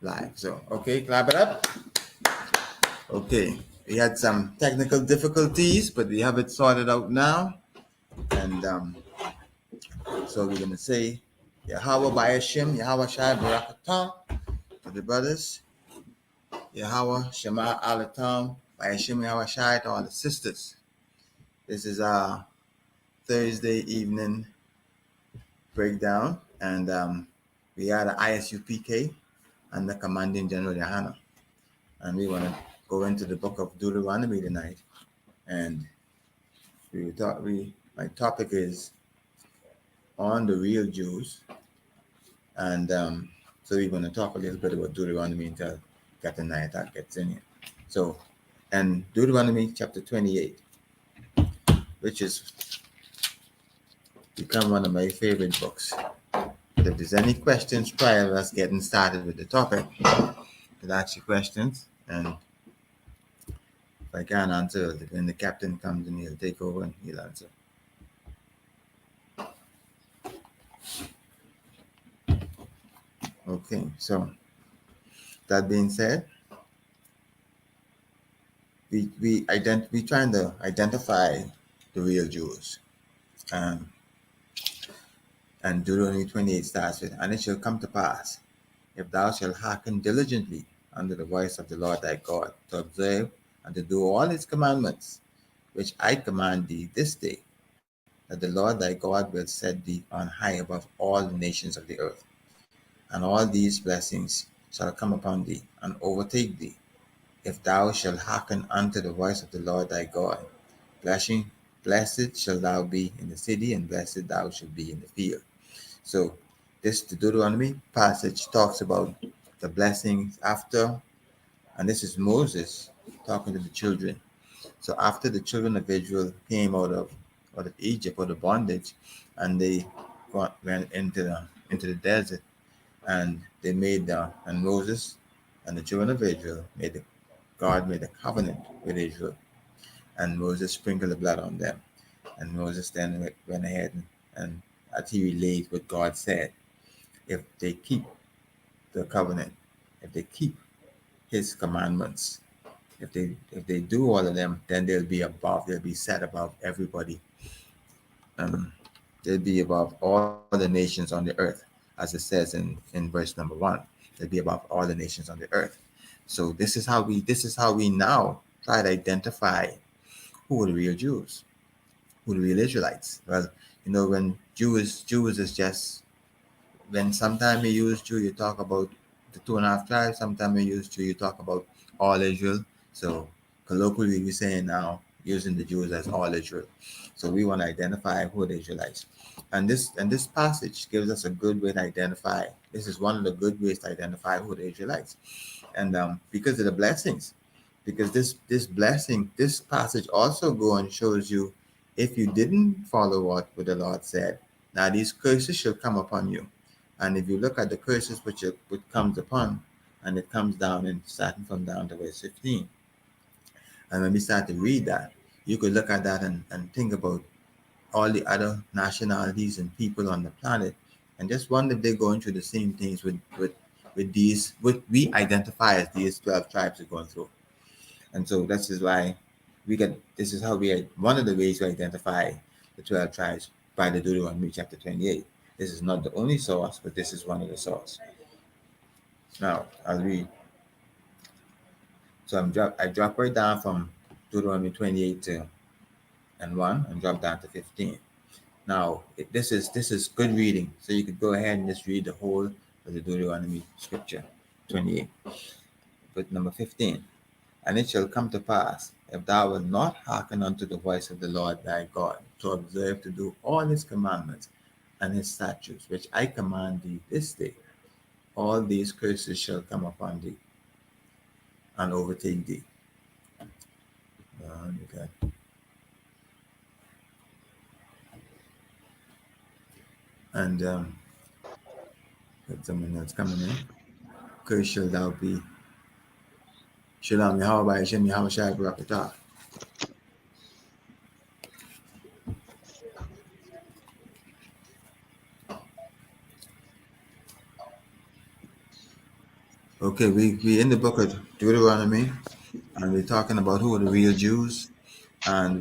live. So, okay, clap it up. Okay, we had some technical difficulties, but we have it sorted out now. And so we're going to say, Yahweh Bayashim, Yahweh Shai Barakatah to the brothers. Yahweh Shema Alatam, Bayashim Yahweh Shai to all the sisters. This is our Thursday evening breakdown. And we are the ISUPK and the Commanding General Yahana. And we want to go into the book of Deuteronomy tonight. And my topic is on the real Jews. And so we're going to talk a little bit about Deuteronomy until Captain Nayatak gets in here. So, and Deuteronomy chapter 28, which is become one of my favorite books. But if there's any questions prior to us getting started with the topic, you can ask your questions. And if I can't answer, then the captain comes and he'll take over and he'll answer. Okay, so that being said, we trying to identify the real Jews. And Deuteronomy 28 starts with, and it shall come to pass, if thou shalt hearken diligently unto the voice of the Lord thy God, to observe and to do all his commandments, which I command thee this day, that the Lord thy God will set thee on high above all the nations of the earth. And all these blessings shall come upon thee and overtake thee, if thou shalt hearken unto the voice of the Lord thy God. Blessed shall thou be in the city, and blessed thou shalt be in the field. So the Deuteronomy passage talks about the blessings after, and this is Moses talking to the children. So after the children of Israel came out of Egypt, out of bondage, and they went into the desert, and they made and Moses and the children of Israel God made a covenant with Israel, and Moses sprinkled the blood on them, and Moses then went ahead and as he relayed what God said, if they keep the covenant, if they keep his commandments, if they do all of them, then they'll be set above everybody. They'll be above all the nations on the earth, as it says in verse number 1. They'll be above all the nations on the earth. So this is how we now try to identify who are the real Jews, who are the real Israelites. Well, when Jews is just, when sometimes you use Jew, you talk about the 2.5 tribes. Sometimes you use Jew, you talk about all Israel. So colloquially, we're saying now using the Jews as all Israel. So we want to identify who the Israelites. And this passage gives us a good way to identify. This is one of the good ways to identify who the Israelites. And because of the blessings, because this passage also go and shows you, if you didn't follow what the Lord said, now these curses shall come upon you. And if you look at the curses which comes upon, and it comes down and starting from down to verse 15. And when we start to read that, you could look at that and think about all the other nationalities and people on the planet, and just wonder if they're going through the same things with what we identify as these 12 tribes are going through. And so this is why one of the ways to identify the 12 tribes by the Deuteronomy chapter 28. This is not the only source, but this is one of the sources. Now, I'll read. So I drop right down from Deuteronomy 28 to and 1 and drop down to 15. Now, this is good reading. So you could go ahead and just read the whole of the Deuteronomy scripture 28. But number 15. And it shall come to pass, if thou wilt not hearken unto the voice of the Lord thy God, to observe to do all his commandments and his statutes, which I command thee this day, all these curses shall come upon thee and overtake thee. Okay. And someone else coming in. Curse shall thou be. Shalom Yahweh Hashem Yahweh Shai Barakatah. Okay, we in the book of Deuteronomy, and we're talking about who are the real Jews, and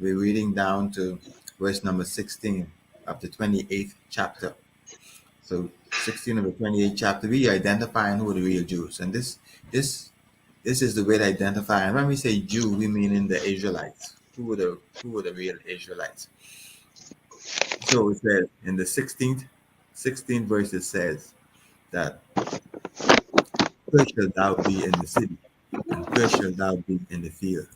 we're reading down to verse number 16 of the 28th chapter. So 16 of the 28th chapter, we identifying who are the real Jews, and this this is the way to identify. And when we say Jew, we mean in the Israelites. Who are the real Israelites? So it says in the 16th verse, it says that, cursed shalt thou be in the city, and cursed shalt thou be in the field.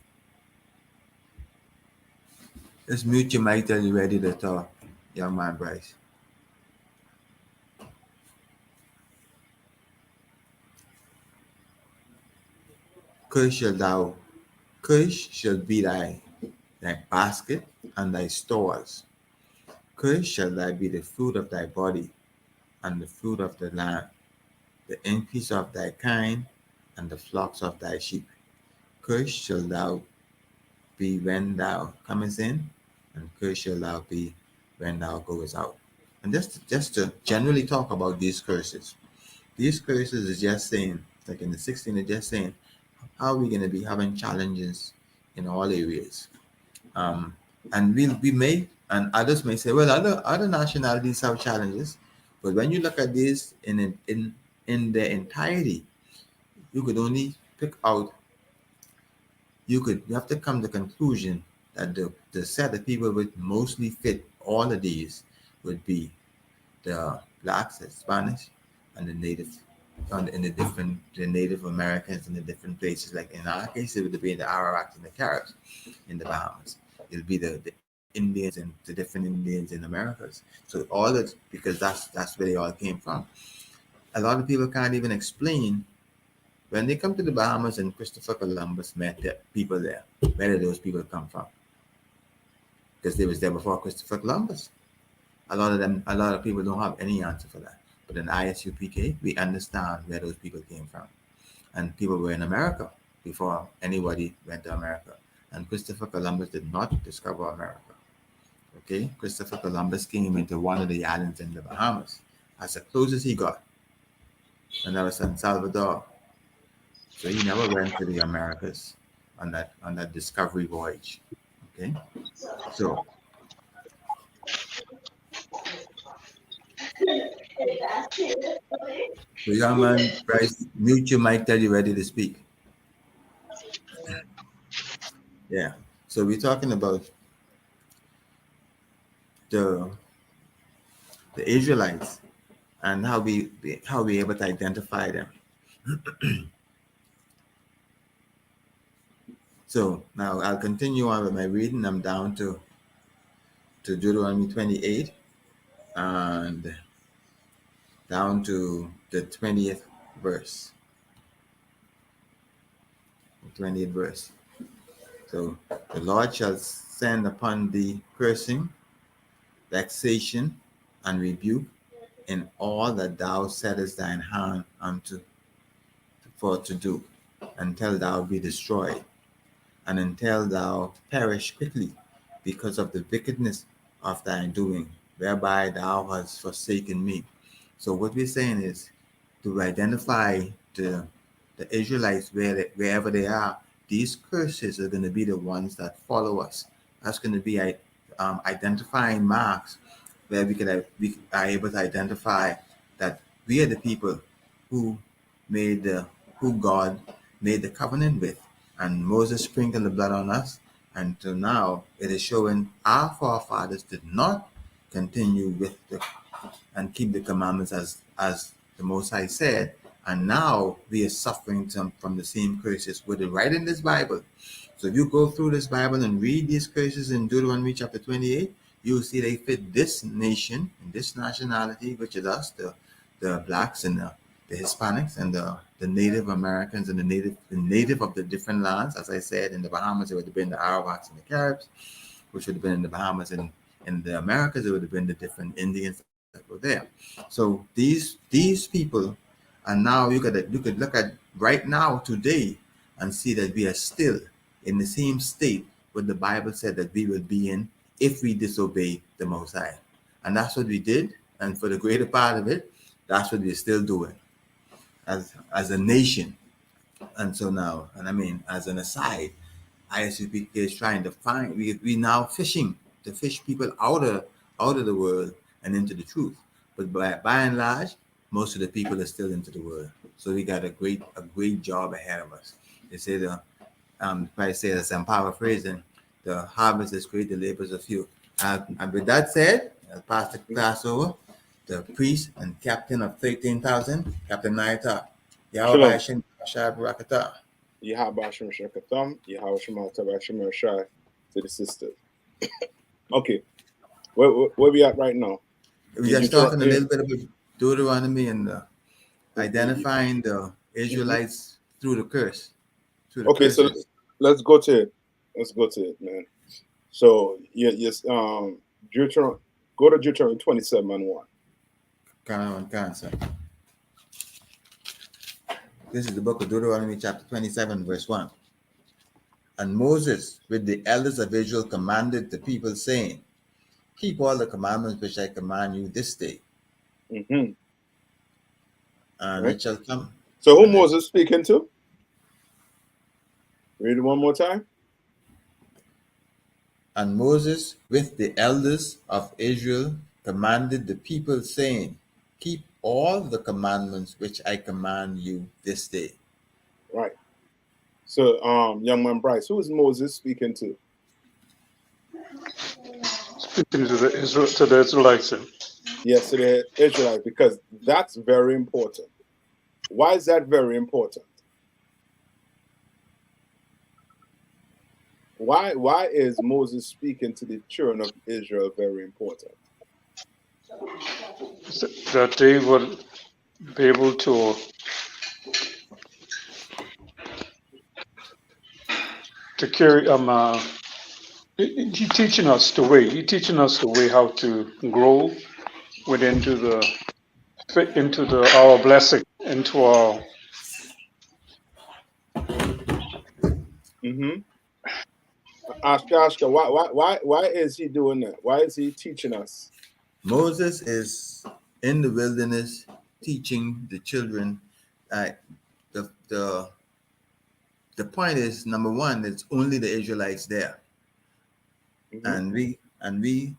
Let's mute your mic till you're ready to talk, young man Bryce. Cursed shall thou, cursed shall be thy basket and thy stores. Cursed shall thy be the fruit of thy body, and the fruit of the land, the increase of thy kind, and the flocks of thy sheep. Cursed shall thou be when thou comest in, and cursed shall thou be when thou goest out. And just to generally talk about these curses. These curses is just saying, like in the 16, it's just saying, how are we going to be having challenges in all areas? Um, and we may, and others may say, well, other nationalities have challenges, but when you look at this in their entirety, you could only pick out. You have to come to the conclusion that the set of people would mostly fit all of these would be the blacks, the Spanish, and the native, and the Native Americans in the different places. Like in our case, it would be the Arawaks and the Caribs in the Bahamas. It'll be the Indians and the different Indians in Americas. So all that, because that's where they all came from. A lot of people can't even explain when they come to the Bahamas and Christopher Columbus met the people there. Where did those people come from? Because they was there before Christopher Columbus. A lot of people don't have any answer for that. But in ISUPK, we understand where those people came from. And people were in America before anybody went to America. And Christopher Columbus did not discover America. Okay? Christopher Columbus came into one of the islands in the Bahamas. That's the closest he got. And that was San Salvador. So he never went to the Americas on that discovery voyage. Okay? So, so young man, Bryce, mute your mic till you're ready to speak. Yeah. So we're talking about the the Israelites and how we able to identify them. So now I'll continue on with my reading. I'm down to Deuteronomy 28 and down to the 20th verse. The 20th verse. So the Lord shall send upon thee cursing, vexation, and rebuke in all that thou settest thine hand unto for to do, until thou be destroyed, and until thou perish quickly, because of the wickedness of thy doing, whereby thou hast forsaken me. So what we're saying is to identify the Israelites wherever they are. These curses are going to be the ones that follow us. That's going to be identifying marks where we are able to identify that we are the people who made the who God made the covenant with, and Moses sprinkled the blood on us. And to now, it is showing our forefathers did not continue with the and keep the commandments as the Most High said. And now we are suffering from the same curses with it right in this Bible. So if you go through this Bible and read these curses in Deuteronomy chapter 28, you'll see they fit this nation and this nationality, which is us, the blacks and the Hispanics and the Native Americans and the native of the different lands. As I said, in the Bahamas, it would have been the Arawaks and the Caribs, which would have been in the Bahamas, and in the Americas, it would have been the different Indians that were there. So these people, and now you could look at right now today and see that we are still in the same state what the Bible said that we would be in if we disobey the Most High. And that's what we did. And for the greater part of it, that's what we're still doing. as a nation. And so now, and I mean, as an aside, ISUPK is trying to find we now fishing to fish people out of the world and into the truth. But by and large, most of the people are still into the world. So we got a great job ahead of us. They say probably say this, I'm paraphrasing, the harvest is great, the labors are few. And with that said, I'll pass the class over the priest and captain of 13,000, Captain Naita. Yahweh Shalom. Hashem Shab Rakata. Yahabashim Shakatham, Yahawashim Tabashim Shai to the sisters. Okay. Where we at right now? We In just talking a Deuteronomy. little bit about Deuteronomy and identifying the Mhm. Israelites through the curse, through the Okay, so curses. let's go to it. Let's go to it, man. So yes, Deuteronomy, go to Deuteronomy 27 and 1. Common cancer. This is the book of Deuteronomy, chapter 27, verse 1. And Moses, with the elders of Israel, commanded the people, saying, keep all the commandments which I command you this day, Mm-hmm. and Right? it shall come. So who And, it, Moses speaking to? Read it one more time. and Moses, with the elders of Israel, commanded the people, saying, keep all the commandments which I command you this day. Right. So young man Bryce, who is Moses speaking to? Speaking to the Israelites. Yes, to the Israelites, because that's very important. Why is that very important? Why is Moses speaking to the children of Israel very important? That they will be able to carry he teaching us the way. He teaching us the way how to grow within to the fit into the our blessing, into our Mm-hmm. Ashka, why is he doing that? Why is he teaching us? Moses is in the wilderness teaching the children. Uh, the, the, the point is, number one, it's only the Israelites there. Mm-hmm. And we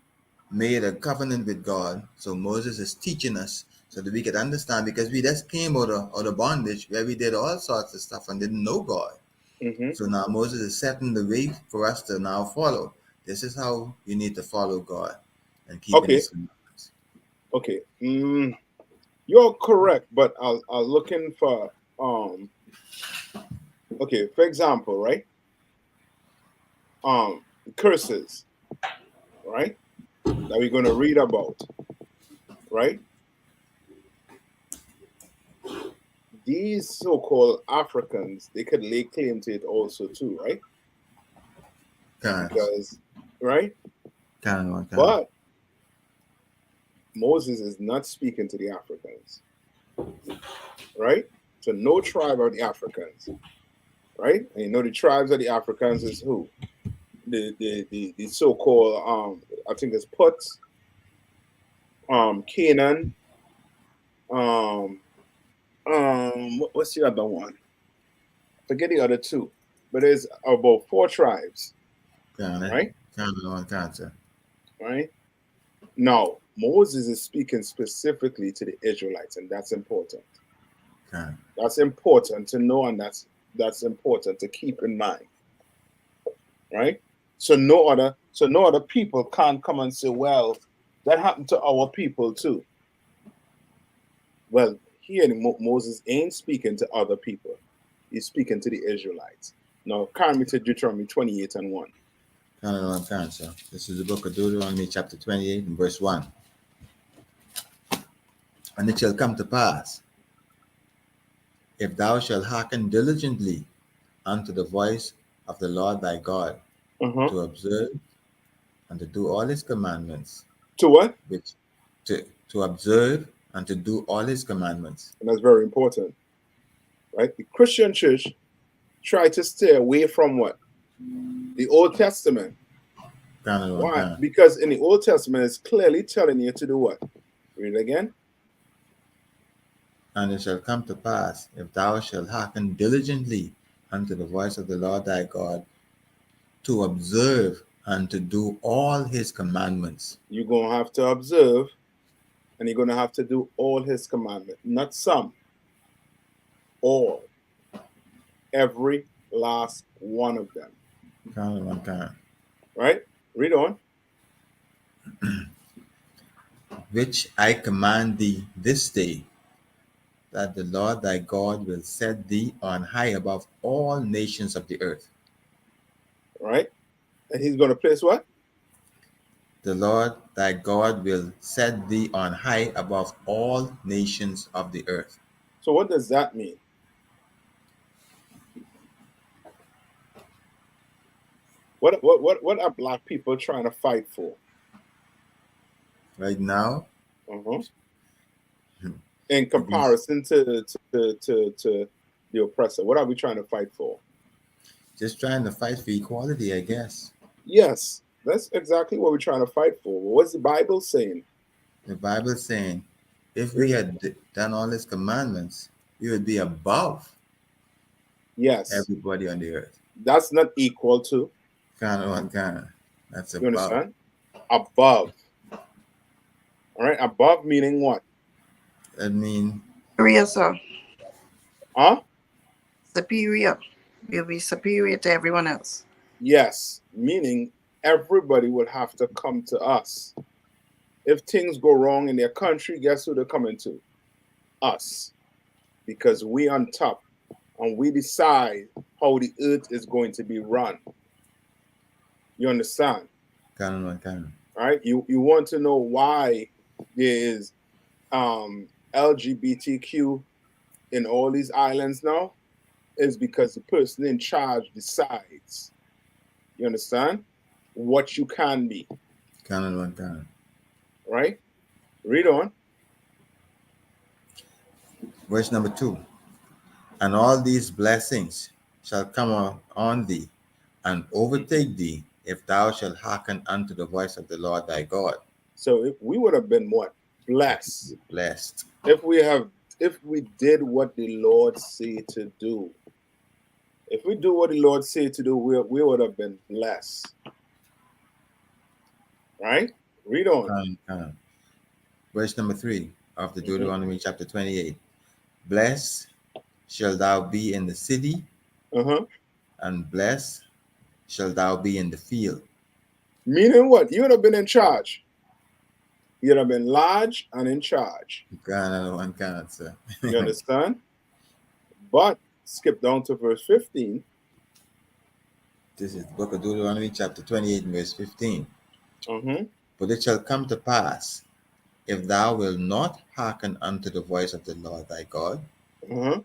made a covenant with God. So Moses is teaching us so that we could understand, because we just came out of bondage where we did all sorts of stuff and didn't know God. Mm-hmm. So now Moses is setting the way for us to now follow. This is how you need to follow God and keeping Okay, his commandments. okay. You're correct, but I'll looking for okay, for example, right? Curses, right? That we're gonna read about, right? These so-called Africans, they could lay claim to it also too, right? Kind, Because, right? kind. But Moses is not speaking to the Africans, right? So no tribe of the Africans, right? And you know the tribes of the Africans is who? The so-called I think it's Puts, Canaan, um, what's the other one? Forget the other two, but there's about 4 tribes, right? Cancer. Right? Now Moses is speaking specifically to the Israelites, and that's important. Kind. That's important to know, and that's important to keep in mind, right? So no other people can't come and say, well, that happened to our people too. Well, here Moses ain't speaking to other people. He's speaking to the Israelites. Now, carry me to Deuteronomy 28 and 1. Cancer. This is the book of Deuteronomy, chapter 28, and verse 1. And it shall come to pass, if thou shalt hearken diligently unto the voice of the Lord thy God, Uh-huh. to observe and to do all his commandments, To what? which to observe and to do all his commandments. And that's very important, right? The Christian church try to stay away from what? The Old Testament. Why? Kind. Because in the Old Testament, it's clearly telling you to do what? Read it again. And it shall come to pass, if thou shalt hearken diligently unto the voice of the Lord thy God, to observe and to do all his commandments. You're going to have to observe, and you're going to have to do all his commandments. Not some, all. Every last one of them. Count one time. Right? Read on. Which I command thee this day, that the Lord thy God will set thee on high above all nations of the earth. Right? And he's going to place what? The Lord thy God will set thee on high above all nations of the earth. So what does that mean? What are black people trying to fight for? Right now, Uh-huh. to In be comparison to the oppressor, what are we trying to fight for? just trying to fight for equality, I guess. Yes, that's exactly what we're trying to fight for. What's the Bible saying? The Bible is saying, if we had done all his commandments, we would be above Yes, everybody on the earth. that's not equal to. Kind of one kind. That's You above. understand? Above. All right. Above meaning what? I mean, Superior, sir. Huh? Superior. We'll be superior to everyone else. Yes, meaning everybody will have to come to us. If things go wrong in their country, guess who they're coming to? Us. Because we on top and we decide how the earth is going to be run. You understand? kind of one kind. Right? You want to know why there is LGBTQ in all these islands now? Is because the person in charge decides. You understand? What you can be. Kind of one kind. Right? Read on. Verse number 2. And all these blessings shall come on thee and overtake thee, if thou shalt hearken unto the voice of the Lord thy God. So if we would have been what? Blessed. Blessed. If we did what the Lord said to do. If we do what the Lord said to do, we would have been blessed. Right? Read on. Verse number 3 of the Deuteronomy chapter 28. Blessed shall thou be in the city, Uh-huh. and blessed shall thou be in the field. Meaning what? You would have been in charge. You'd have been large and in charge. One cannot, sir. You understand? But skip down to verse 15. This is the book of Deuteronomy chapter 28 and verse 15. Uh-huh. But it shall come to pass, if thou wilt not hearken unto the voice of the Lord thy God, Uh-huh.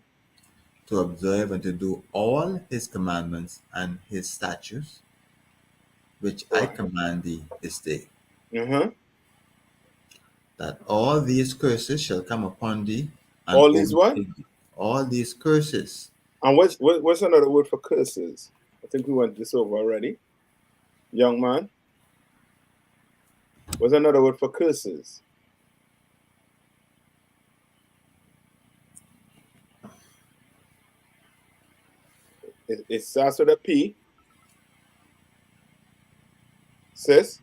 to observe and to do all his commandments and his statutes, which I command thee this day, Uh-huh. that all these curses shall come upon thee and All these what? overtake thee. All these curses. And what's another word for curses? I think we went this over already. Young man. What's another word for curses? It starts with a P. Sis.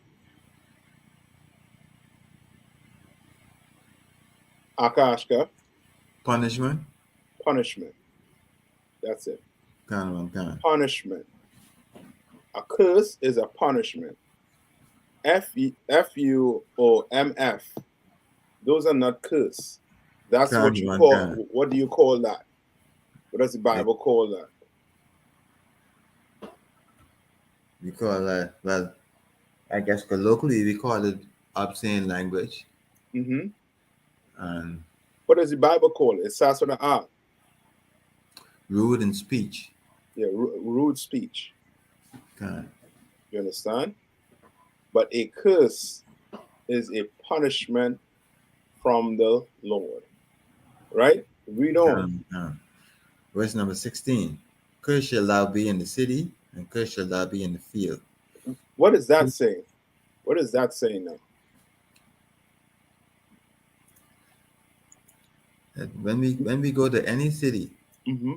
Akashka. Punishment. Punishment. That's it. Kind. Punishment. A curse is a punishment. FU or MF. Those are not curse. That's what you call. What do you call that? What does the Bible call that? We call that, well, I guess colloquially we call it obscene language. Mm-hmm. And what does the Bible call it? It starts with an R. Rude in speech. Yeah, rude speech. Okay. You understand? But a curse is a punishment from the Lord. Right? Read on. Verse number 16. Cursed shall thou be in the city, and cursed shall thou be in the field. What is that saying? What is that saying now? that when we go to any city, Mm-hmm.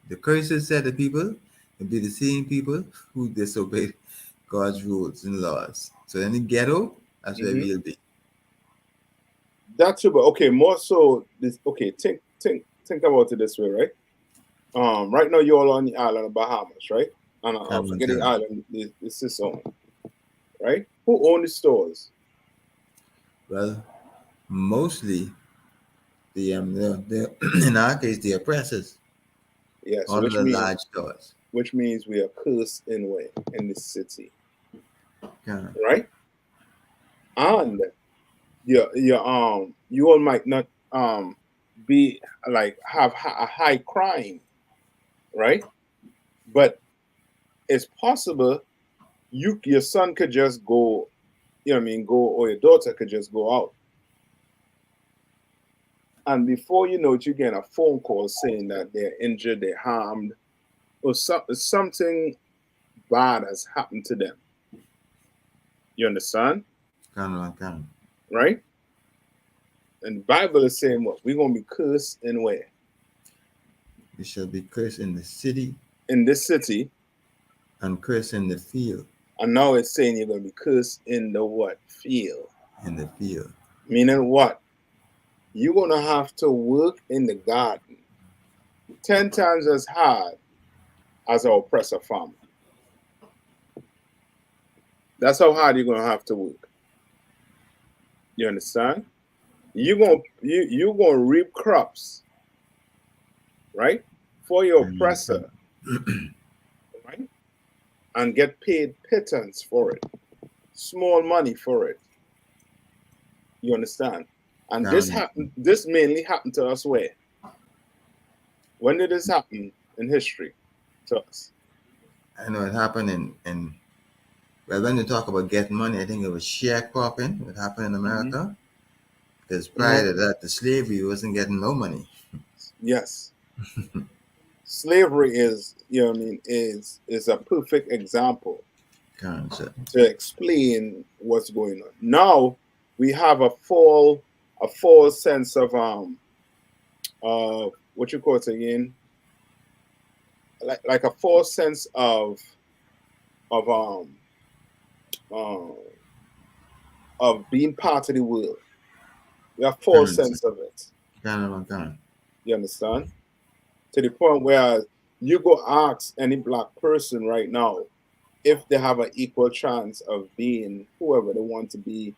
the cursed said the people will be the same people who disobey God's rules and laws. So in the ghetto, that's where Mm-hmm. we'll be. That's true, but okay, more so this. Okay, think about it this way, right? Right now you're all on the island of Bahamas, right? And I Come on, forget the come. island this is on, right? Who own the stores? Well, mostly the in our case the oppressors, Yes, all of the large stores. which means we are cursed in way in this city, Come. right? And you all might not be like have a high crime, right? But it's possible your son could just go, you know what I mean, go, or your daughter could just go out, and before you know it, you get a phone call saying that they're injured, they're harmed, or something bad has happened to them. You understand, Come. right? And the Bible is saying what we're gonna be cursed in where? We shall be cursed in the city In this city. and cursed in the field. And now it's saying you're gonna be cursed in the what? Field. In the field. Meaning what? You're gonna have to work in the garden 10 times as hard as our oppressor farmer. That's how hard you're gonna have to work. You understand? You're gonna reap crops, right? For your oppressor, right? And get paid pittance for it. Small money for it. You understand? And this mainly happened to us where? When did this happen in history to us? I know it happened in well, when you talk about getting money, I think it was sharecropping. It happened in Mm-hmm. America. Because prior Mm-hmm. to that, the slavery wasn't getting no money. Yes. Slavery is, you know what I mean, is a perfect example to explain what's going on. Now we have a full sense of what you call it again? Like a full sense of um of being part of the world. We have full Currency. sense of it. Kind. You understand? To the point where you go ask any black person right now if they have an equal chance of being whoever they want to be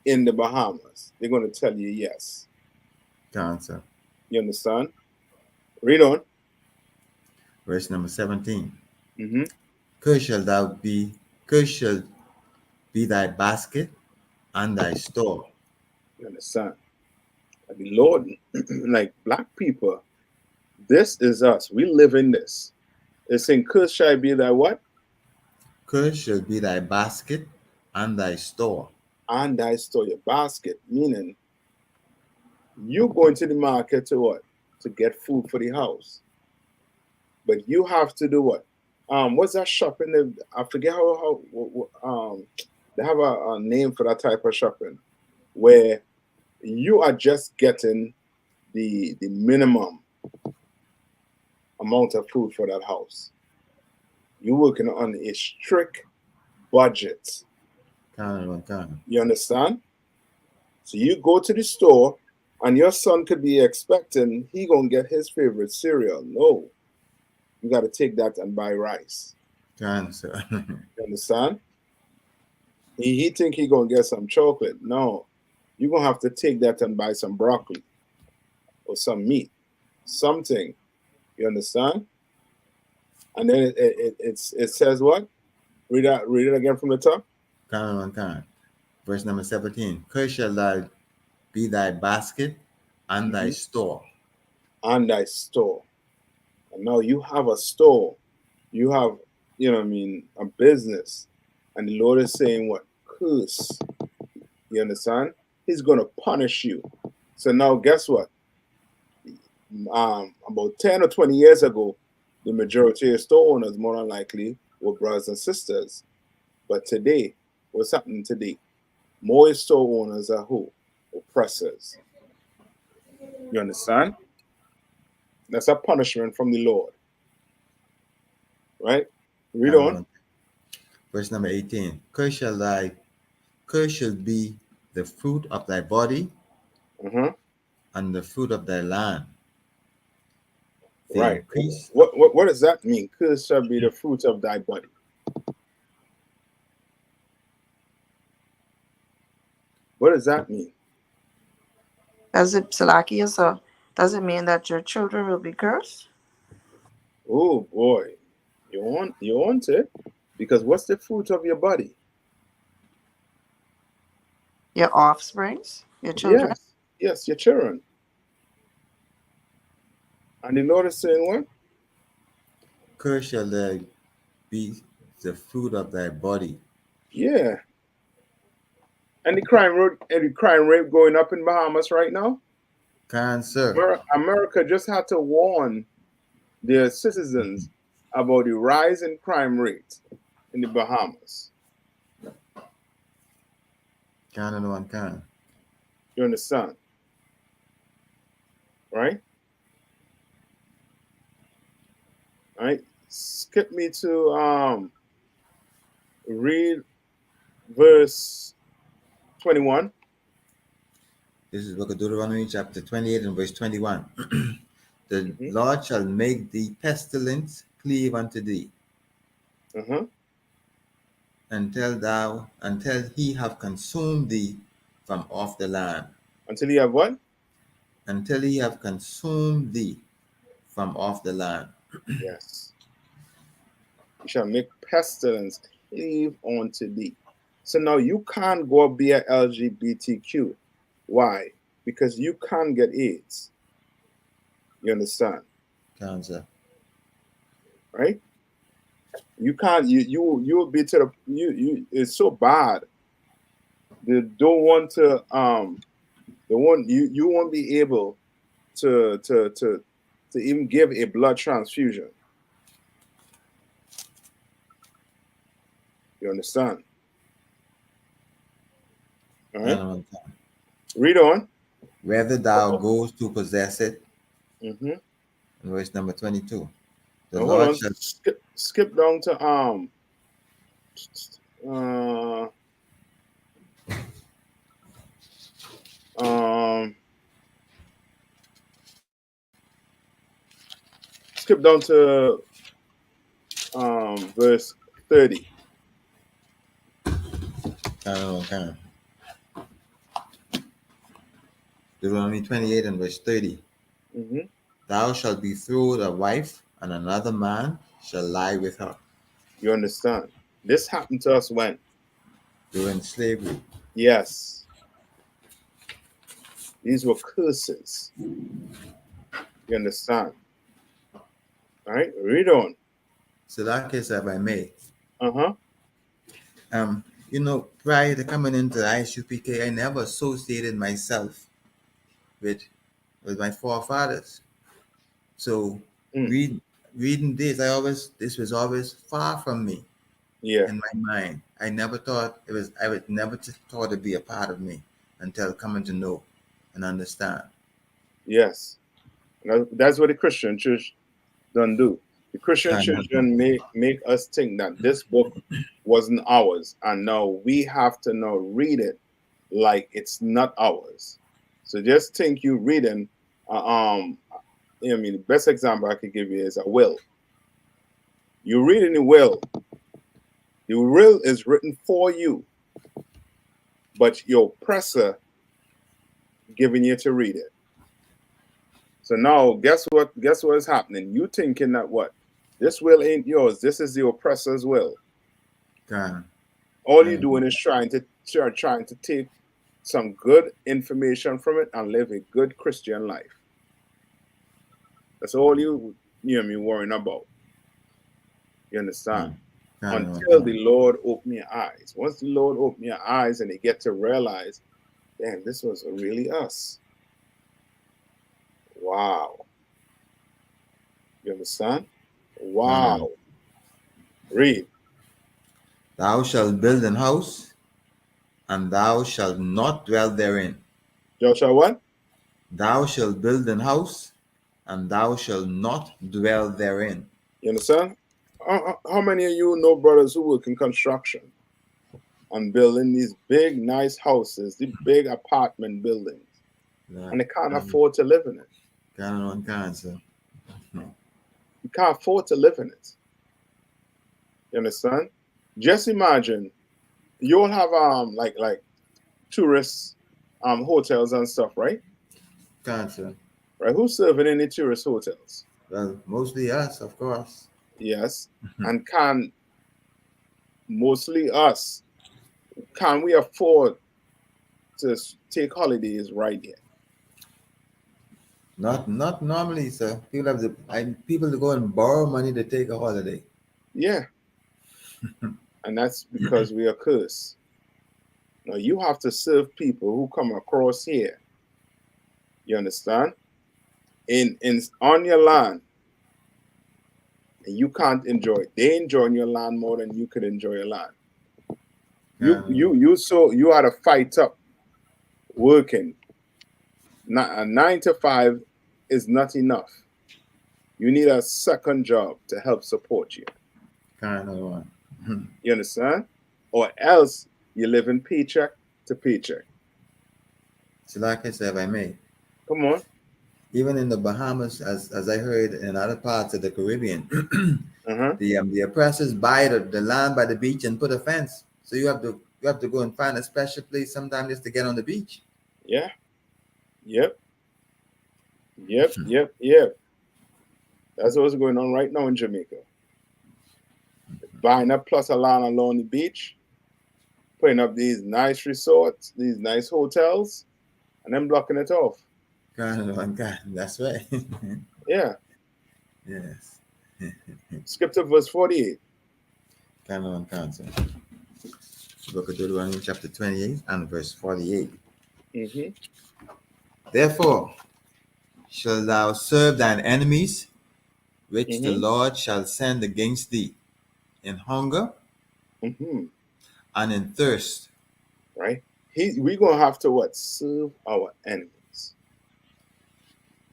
in the Bahamas. They're going to tell you yes. Sir. You understand? Read on. Verse number 17. Mm-hmm. Cursed shall be thy basket and thy store. You understand? Like the Lord, like black people, this is us. We live in this. It's saying, cursed shall be thy what? Cursed shall be thy basket and thy store. And thy store, your basket. Meaning, you go into the market to what? To get food for the house. But you have to do what? What's that shopping? I forget they have a name for that type of shopping where you are just getting the minimum amount of food for that house. You're working on a strict budget. Kind. You understand? So you go to the store and your son could be expecting he gonna get his favorite cereal. No, you got to take that and buy rice. Sir. You understand? He think he gonna get some chocolate. No, you're gonna have to take that and buy some broccoli or some meat, something. You understand? And then it says what? Read it again from the top. Kind. Verse number 17. Cursed shall thou be thy basket and thy Mm-hmm. store. And thy store. And now you have a store. You have, you know what I mean, a business. And the Lord is saying what? Curse. You understand? He's gonna punish you. So now guess what? About 10 or 20 years ago, the majority of store owners more than likely were brothers and sisters. But today, what's happening today? More store owners are who? Oppressors. You understand? That's a punishment from the Lord. Right? Read on. Verse number 18. Cursed shall be the fruit of thy body Uh-huh. and the fruit of thy land. The Right. increase. What does that mean? Cursed shall be the fruit of thy body. What does that mean? Does it, Salakia, so does it mean that your children will be cursed? Oh boy. You want it? Because what's the fruit of your body? Your offsprings? Your children? Yes. Yes, your children. And the Lord is saying what? Cursed shall thy be the fruit of thy body. Yeah. And the crime rate going up in Bahamas right now. Cancer. America just had to warn their citizens about the rise in crime rate in the Bahamas. Can and one can. You understand? Right? Right? Skip me to read verse 21. This is Book of Deuteronomy, chapter 28 and verse 21. The Mm-hmm. Lord shall make thee pestilence cleave unto thee, Uh-huh. until he have consumed thee from off the land. Until you have what? Until he have consumed thee from off the land. Yes. You shall make pestilence cleave unto thee. So now you can't go be a LGBTQ. Why? Because you can't get AIDS. You understand? Cancer. Right? You can't. You'll be to the you. It's so bad. They don't want to. They won't. You won't be able to even give a blood transfusion. You understand? All right. Read on. Whether thou goest to possess it. Mm-hmm. Verse number 22. The Now, hold Lord on. shall Skip down to skip down to verse 30. Deuteronomy 28 and verse 30. Mm-hmm. Thou shalt betroth a wife, and another man shall lie with her. You understand? This happened to us when? During slavery. Yes. These were curses. You understand? All right, read on. So that case, if I may. Uh-huh. Prior to coming into the ISUPK, I never associated myself with my forefathers. So reading this, this was always far from me. Yeah. In my mind, I never thought it was. I would never just thought it'd be a part of me until coming to know and understand. Yes. That's what the Christian church don't do. The Christian church don't make us think that this book wasn't ours, and now we have to now read it like it's not ours. So just think you reading. The best example I could give you is a will. You reading the will. The will is written for you, but your oppressor giving you to read it. So now, guess what? Guess what is happening? You thinking that what? This will ain't yours. This is the oppressor's will. All you're doing is trying to take some good information from it and live a good Christian life. That's all you worrying about. You understand? Until the Lord open your eyes. Once the Lord open your eyes and they get to realize, damn, this was really us. Wow. You understand? Wow. Read. Thou shalt build an house, and thou shalt not dwell therein. Thou shalt what? Thou shalt build an house, and thou shalt not dwell therein. You understand? How many of you know brothers who work in construction and building these big, nice houses, the big apartment buildings, That and they can't can afford to live in it? one cancer. You can't afford to live in it. You understand? Just imagine you'll have like tourist hotels and stuff, right? Cancer. Right? Who's serving in the tourist hotels? Well, mostly us, of course. Yes. And can mostly us, can we afford to take holidays right here? Not normally, sir. People to go and borrow money to take a holiday. Yeah. And that's because we are cursed. Now you have to serve people who come across here. You understand? In on your land. And you can't enjoy it. They enjoy your land more than you could enjoy your land. You had to fight up working. A 9 to 5 is not enough. You need a second job to help support you. Kind of one. You understand? Or else you live in paycheck to paycheck. So, like I said, if I may, Come on. even in the Bahamas, as I heard in other parts of the Caribbean, Uh-huh. the oppressors buy the land by the beach and put a fence. So you have to go and find a special place sometimes just to get on the beach. Yeah. Yep. Yep. That's what's going on right now in Jamaica. Buying up plus a land along the beach, putting up these nice resorts, these nice hotels, and then blocking it off. Kind of one kind. That's right. Yeah. Yes. Skip to verse 48. Kind of one cancer. Book of Deuteronomy chapter 28 and verse 48. Mm-hmm. Therefore shalt thou serve thine enemies, which the Mm-hmm. Lord shall send against thee, in hunger Mm-hmm. and in thirst. Right? We're gonna have to what? Serve our enemies.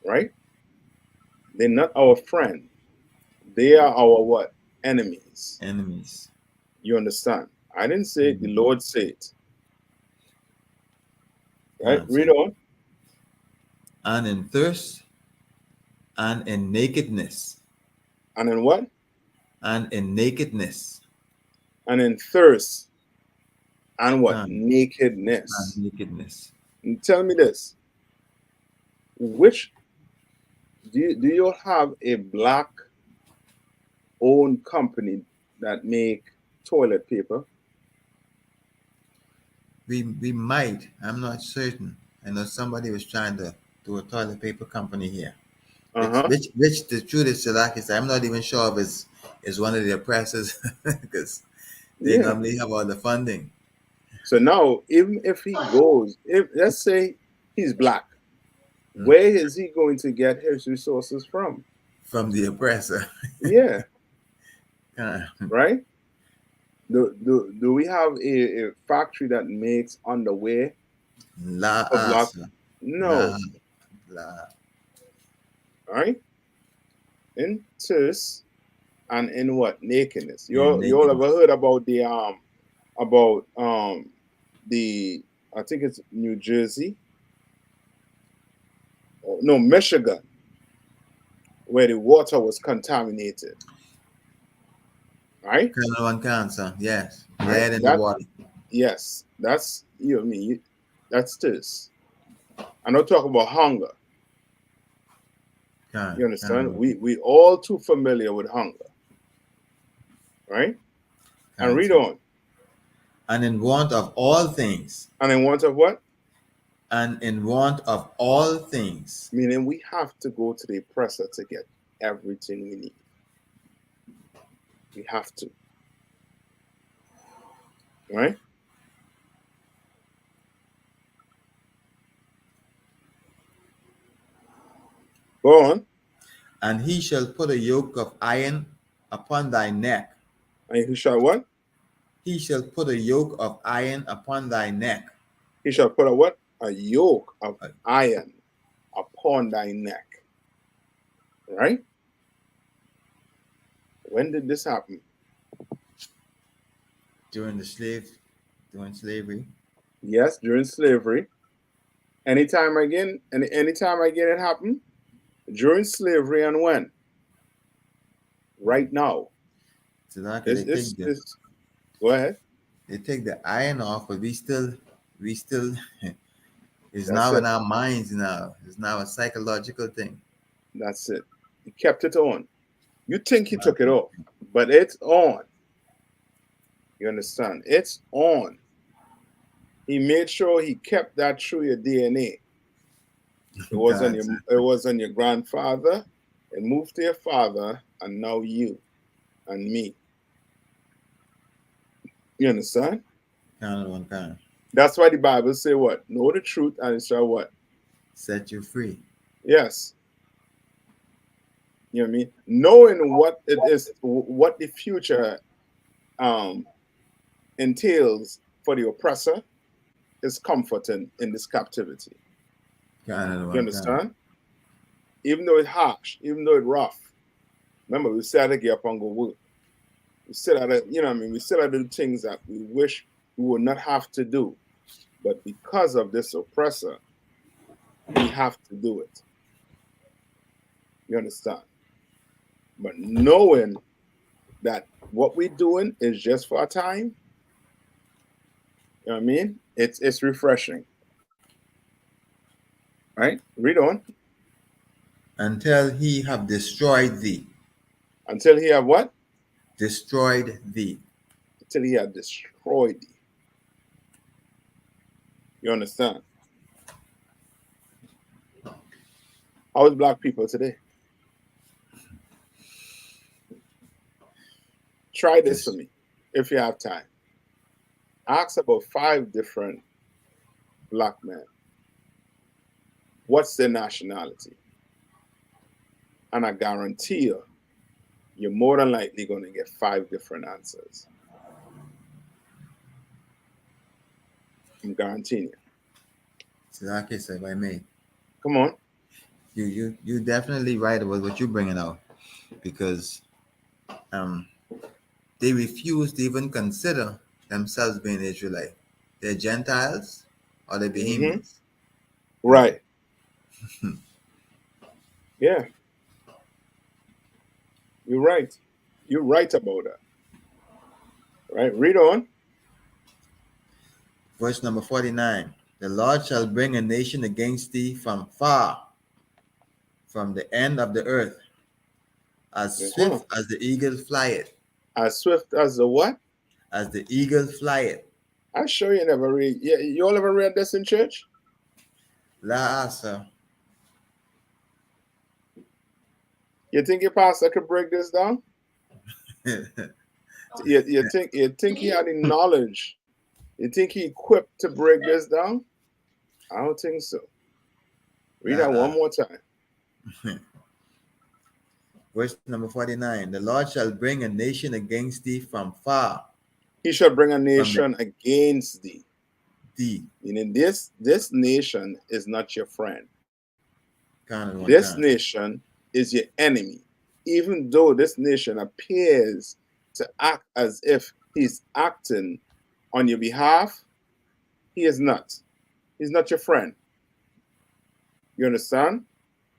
Right? They're not our friend. They are our what? Enemies. Enemies. You understand? I didn't say it, the Lord said it. Right? Cancer. Read on. And in thirst and in nakedness. And in what? And in nakedness. And in thirst. And what? And Nakedness. nakedness. And tell me this. Which do you have a black owned company that make toilet paper? We might. I'm not certain. I know somebody was trying to do a toilet paper company here. Uh-huh. Which the truth is, like I said, I'm not even sure if it's one of the oppressors because they Yeah. normally have all the funding So now, even if he goes, if let's say he's black, where is he going to get his resources from? from the oppressor. Yeah. Uh, Right? Do we have a factory that makes underwear La for black? asa. La No. la. Right? In thirst and in what? Nakedness. You In all nakedness. ever heard about the I think it's New Jersey? Oh, no, Michigan, where the water was contaminated. Right? Kind of one cancer. Yes. Right? Lead in the That water. yes, that's you know what I mean. That's this. I'm not talking about hunger. You understand? We all too familiar with hunger. Right? And read on. And in want of all things. And in want of what? And in want of all things. Meaning we have to go to the oppressor to get everything we need. We have to. Right? Go on. And he shall put a yoke of iron upon thy neck. And he shall what? He shall put a yoke of iron upon thy neck. He shall put a what? A yoke of iron upon thy neck. Right? When did this happen? During slavery. Yes, during slavery. Anytime again it happened? During slavery, and when? Right now. So like It's, it's, it's, go ahead. they take the iron off, but we still it's That's now in it. our minds now. It's now a psychological thing. That's it. He kept it on. You think he took it off, but it's on. You understand? It's on. He made sure he kept that through your DNA. It was on your grandfather, it moved to your father, and now you and me. You understand? Kind of one kind. That's why the Bible say what? Know the truth and it shall what? Set you free. Yes. You know what I mean? Knowing what it is, what the future entails for the oppressor is comforting in this captivity. Kind of You one understand? kind. Even though it's harsh, even though it's rough. Remember, we still had to get up and go work. We still had to, you know what I mean? We still had to do things that we wish we would not have to do. But because of this oppressor, we have to do it. You understand? But knowing that what we're doing is just for a time, you know what I mean? It's refreshing. Right? Read on. Until he have destroyed thee. Until he have what? Destroyed thee. Until he have destroyed thee. You understand? How is black people today? Try this for me if you have time. Ask about 5 different black men. What's their nationality? And I guarantee you, you're more than likely going to get 5 different answers. I'm guaranteeing you. So like I said, by me. Come on. You definitely right about what you're bringing out, because they refuse to even consider themselves being Israelite. They're Gentiles or they're Bohemians. Right. Yeah. You're right. You're right about that. Right. Read on. Verse number 49. The Lord shall bring a nation against thee from far, from the end of the earth, as swift as the eagle flieth. As swift as the what? As the eagle flieth. I'm sure you never read. Yeah, you all ever read this in church? La, sir. You think your pastor could break this down? You think he had the knowledge? You think he equipped to break this down? I don't think so. Read that one more time. Verse number 49. The Lord shall bring a nation against thee from far. He shall bring a nation against thee. Meaning this nation is not your friend. This nation is your enemy. Even though this nation appears to act as if he's acting on your behalf, he is not. He's not your friend. You understand?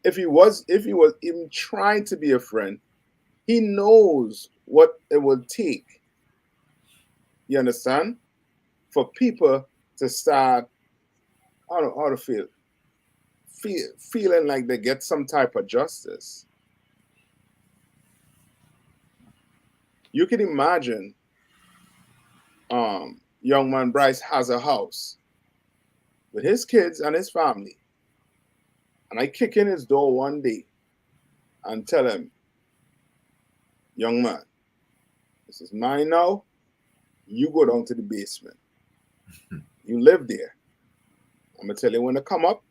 If he was even trying to be a friend, he knows what it would take. You understand? For people to start, I don't know how to feeling like they get some type of justice. You can imagine young man Bryce has a house with his kids and his family. And I kick in his door one day and tell him, young man, this is mine now. You go down to the basement. You live there. I'm going to tell you when to come up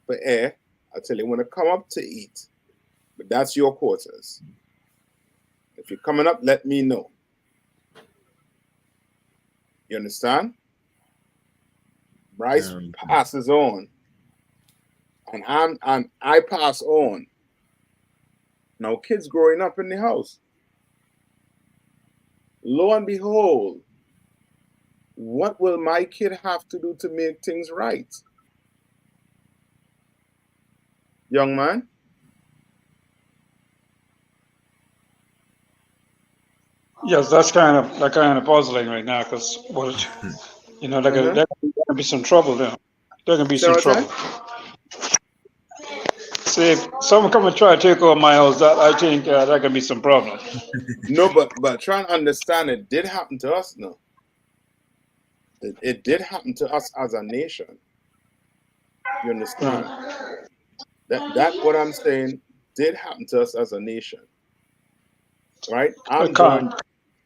for air. I'll tell you when to come up to eat. But that's your quarters. If you're coming up, let me know. You understand? Bryce passes on and I pass on. Now kids growing up in the house. Lo and behold, what will my kid have to do to make things right? Young man? Yes, that's kind of puzzling right now because Uh-huh. there can be some trouble there. There can be Say some what trouble. time? See, if someone come and try to take over my house, that I think that can be some problem. No, but try and understand it did happen to us. No, it did happen to us as a nation. You understand Right. that what I'm saying did happen to us as a nation, right? I can't.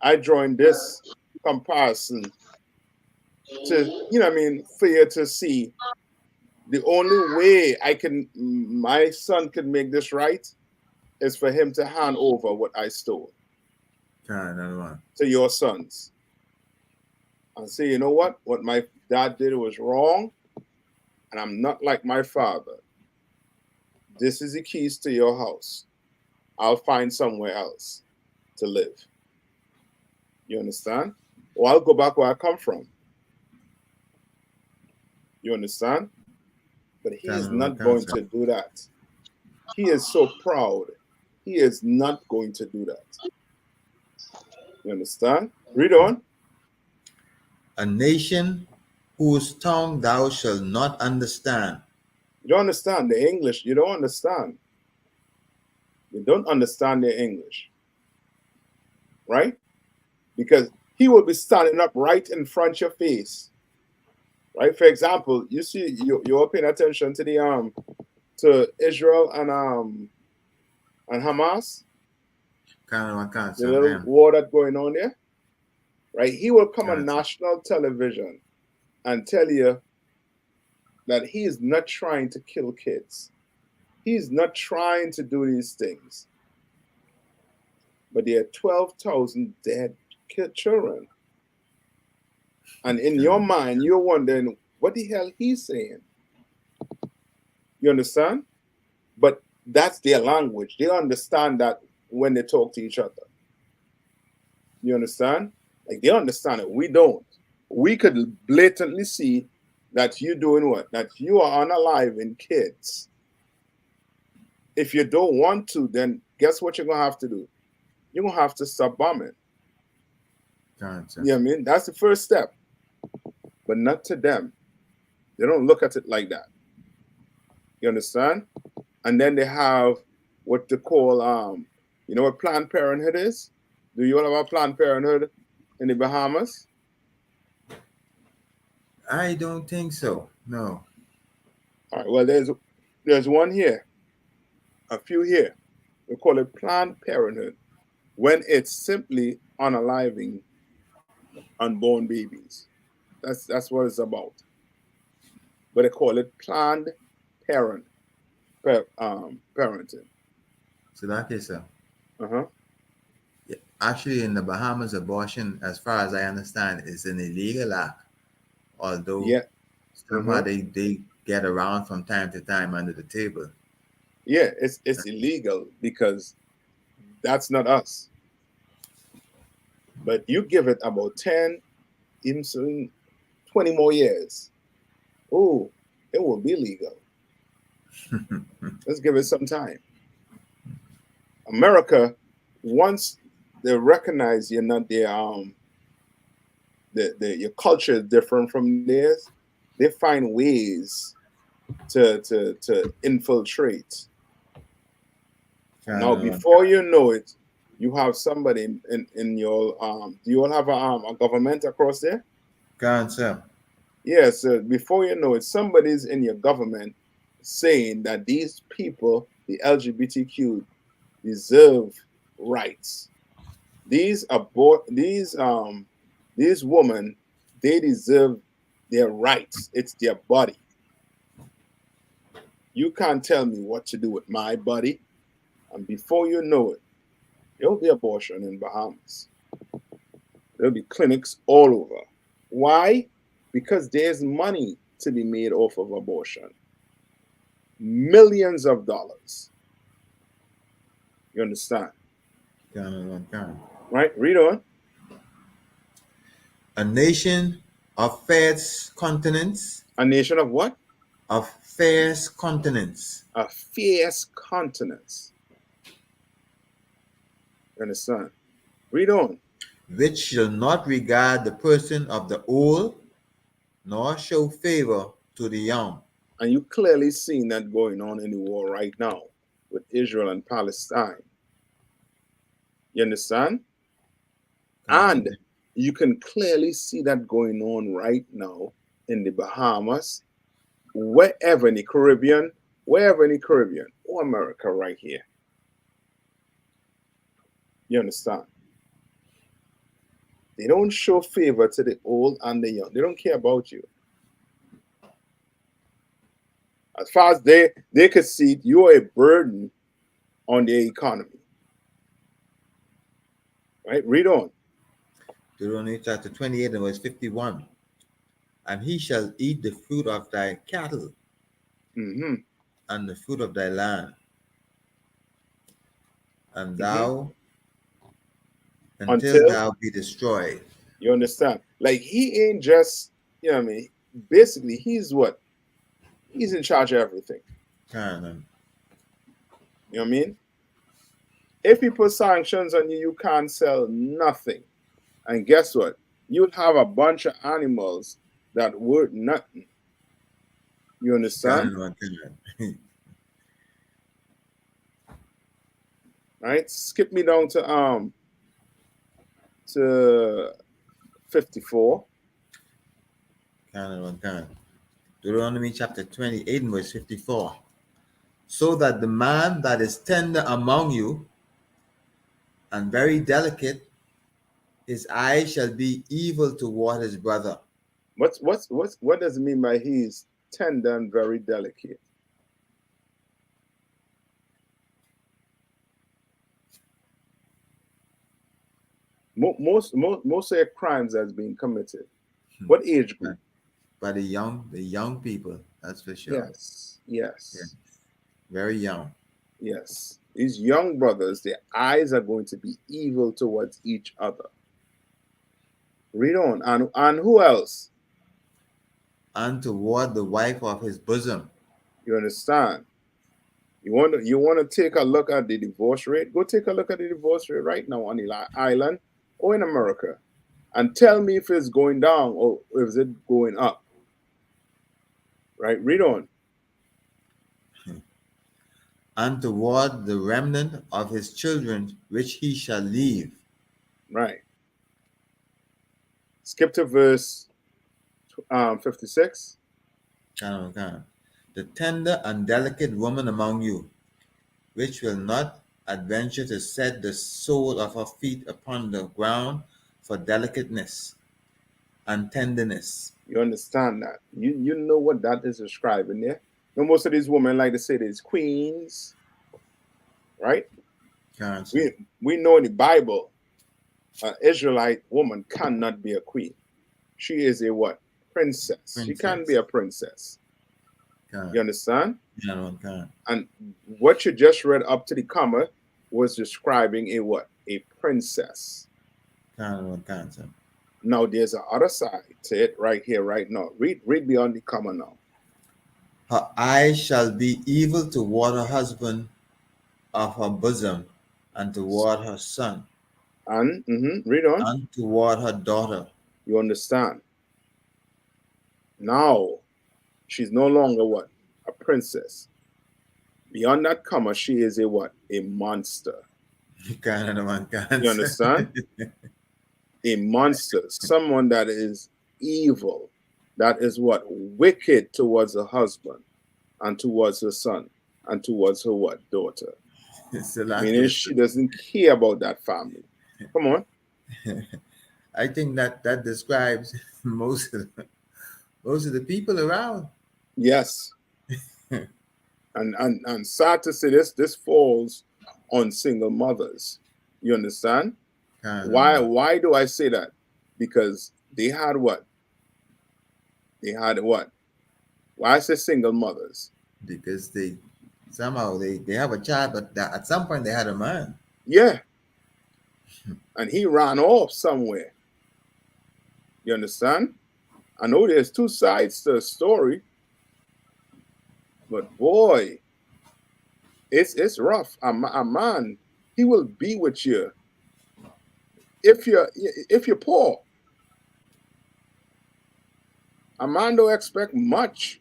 I joined this comparison to what I mean for you to see the only way my son can make this right is for him to hand over what I stole Another one. to your sons and say, you know what my dad did was wrong, and I'm not like my father. This is the keys to your house. I'll find somewhere else to live. You understand? Or I'll go back where I come from. You understand? But he is Another not going concept. to do that. He is so proud. He is not going to do that. You understand? Read on. A nation whose tongue thou shalt not understand. You don't understand the English. You don't understand. You don't understand the English. Right? Because he will be standing up right in front of your face. Right? For example, you see you're paying attention to the to Israel and Hamas, Kind of one the concept. little war that's going on there. Right? He will come on Concept. national television and tell you that he is not trying to kill kids. He's not trying to do these things. But there are 12,000 dead children. And in your mind, you're wondering, what the hell he's saying? You understand? But that's their language. They understand that when they talk to each other. You understand? Like they understand it. We don't. We could blatantly see that you're doing what? That you are unaliving kids. If you don't want to, then guess what you're going to have to do? You're going to have to stop bombing. Concept. You know what I mean? That's the first step. But not to them. They don't look at it like that. You understand? And then they have what they call, you know what Planned Parenthood is? Do you know about Planned Parenthood in the Bahamas? I don't think so. No. All right. Well, there's one here, a few here. We call it Planned Parenthood when it's simply unaliving unborn babies. That's what it's about. But they call it Planned Parent Parenting. So that is so. Uh-huh. Actually, in the Bahamas, abortion, as far as I understand, is an illegal act. Although Yeah. somehow they get around from time to time under the table. Yeah, it's illegal because that's not us. But you give it about 10, even soon 20 more years. Oh, it will be legal. Let's give it some time. America, once they recognize you're not your culture is different from theirs, they find ways to infiltrate. Now, before you know it, you have somebody in your do you all have a government across there? Concept. Yes, before you know it, somebody's in your government saying that these people, the LGBTQ, deserve rights. These women, they deserve their rights. It's their body. You can't tell me what to do with my body. And before you know it, there'll be abortion in Bahamas. There'll be clinics all over. Why? Because there's money to be made off of abortion. millions of dollars. You understand? Right? Read on. A nation of fierce continents, A nation of what? of fierce continents, A fierce countenance. You understand? Read on. which shall not regard the person of the old, nor show favor to the young. And you clearly seen that going on in the war right now with Israel and Palestine. You understand? And you can clearly see that going on right now in the Bahamas, wherever in the Caribbean, or America right here. You understand? They don't show favor to the old and the young. They don't care about you. As far as they could see, you are a burden on their economy. Right? Read on. Deuteronomy chapter 28 and verse 51. And he shall eat the fruit of thy cattle Mm-hmm. and the fruit of thy land, and thou until thou be destroyed. You understand? Like he ain't just, you know what I mean? Basically, he's what? He's in charge of everything. Kind You know what I mean? If he put sanctions on you, you can't sell nothing. And guess what? You'd have a bunch of animals that worth nothing. You understand? Right? Skip me down to 54. Deuteronomy chapter 28 and verse 54. So that the man that is tender among you and very delicate, his eye shall be evil toward his brother. What does it mean by he's tender and very delicate? Most of their crimes has been committed. What age group? By the young people, that's for sure. Yes. Very young. Yes. These young brothers, their eyes are going to be evil towards each other. Read on. And who else? And toward the wife of his bosom. You understand? You want to take a look at the divorce rate? Go take a look at the divorce rate right now on the island or in America, and tell me if it's going down or if it's going up. Right? Read on. And toward the remnant of his children, which he shall leave. Right. Skip to verse 56. The tender and delicate woman among you, which will not adventure to set the sole of her feet upon the ground for delicateness and tenderness. You understand that? You know what that is describing there? You know, most of these women like to say there's queens, right? We know in the Bible, an Israelite woman cannot be a queen. She is a what? Princess. She can't be a princess. You understand? And what you just read up to the comma was describing a what? A princess. Now there's a other side to it right here, right now. Read beyond the comma now. Her eyes shall be evil toward her husband of her bosom, and toward her son. And read on. And toward her daughter. You understand? Now she's no longer what? A princess. Beyond that comma, she is a what? A monster. You understand? A monster, someone that is evil, that is what? Wicked towards her husband and towards her son and towards her what? Daughter. Meaning she doesn't care about that family. Come on. I think that describes most of the people around. Yes. and sad to say this falls on single mothers. You understand? Why do I say that? Because they had what? Why I say single mothers? because they somehow they have a child, but at some point they had a man. Yeah, and he ran off somewhere. You understand? I know there's two sides to the story, but boy, it's rough. A man, he will be with you if you're poor. A man don't expect much,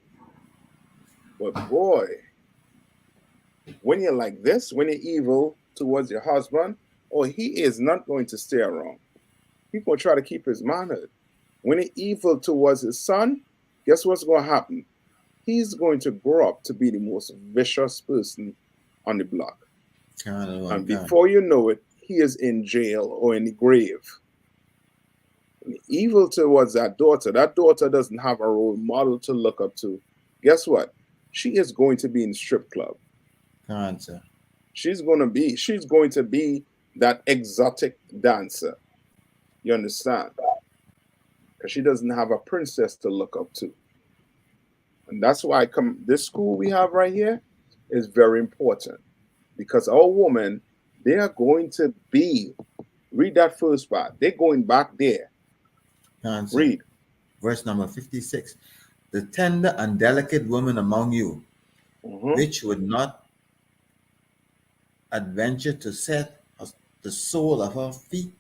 but boy, when you're like this, when you're evil towards your husband, oh, he is not going to stay around. He's going to try to keep his manhood. When you're evil towards his son, guess what's going to happen? He's going to grow up to be the most vicious person on the block. Kind of one And kind. before you know it, he is in jail or in the grave. Evil towards that daughter doesn't have a role model to look up to. Guess what? She is going to be in strip club. Cancer. She's going to be that exotic dancer. You understand? Because she doesn't have a princess to look up to. And that's why this school we have right here is very important. Because our women, they are going to be, read that first part. They're going back there. Cancer. Read. Verse number 56. The tender and delicate woman among you, Mhm. which would not adventure to set the sole of her feet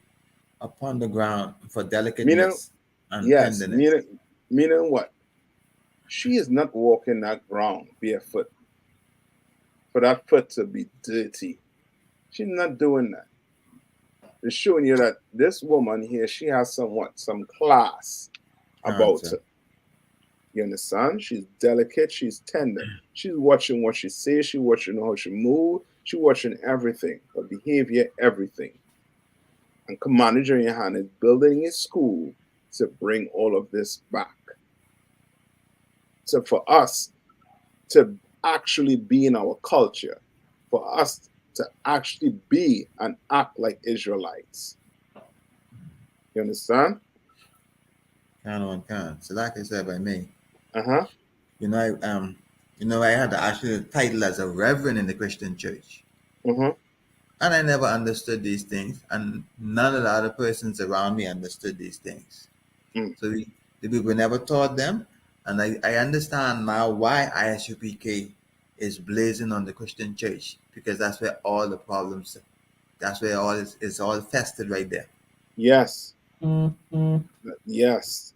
upon the ground for Meaning, delicateness and yes, tenderness. meaning what? She is not walking that ground barefoot for that foot to be dirty. She's not doing that. It's showing you that this woman here, she has some class about Cancer. her. You understand? She's delicate, she's tender. She's watching what she says, she's watching how she moves, she's watching everything, her behavior, everything. And Commander Johan is building a school to bring all of this back. So for us to actually be in our culture, for us to actually be and act like Israelites. You understand? Kind of one kind. So like I said by me, Uh-huh. you know, I had actually the title as a reverend in the Christian church. Uh-huh. And I never understood these things, and none of the other persons around me understood these things. Mm. So the people never taught them, and I understand now why ISUPK is blazing on the Christian church, because that's where all the problems, that's where all is all fested right there. Yes. Yes.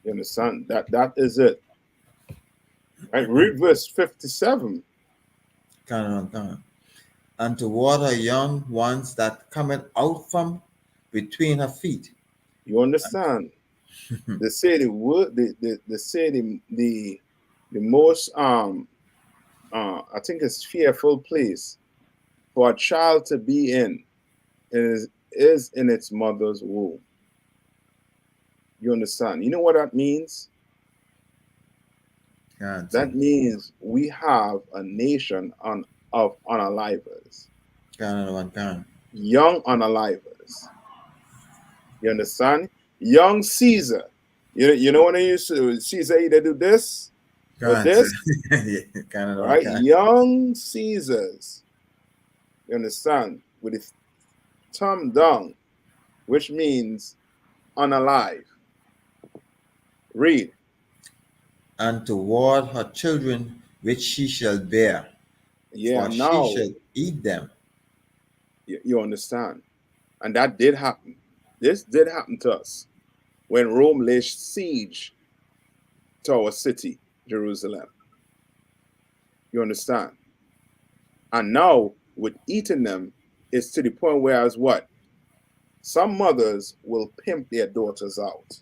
You understand? That is it. Right? Read verse 57. Kind of. And toward her young ones that cometh out from between her feet. You understand? They say the word they say the most I think it's fearful place for a child to be in is in its mother's womb. You understand? You know what that means? Cancer. That means we have a nation of unalivers, Kind of one kind. young unalivers. You understand? Young Caesar. You know when they used to Caesar either do this or Cancer. this, Kind of one right? kind. Young Caesars. You understand? With his thumb down, which means unalive. Read. And toward her children which she shall bear, Yeah, for she now shall eat them. you understand. And that did happen. This did happen to us when Rome laid siege to our city, Jerusalem. You understand? And now, with eating them, it's to the point where, as what? Some mothers will pimp their daughters out.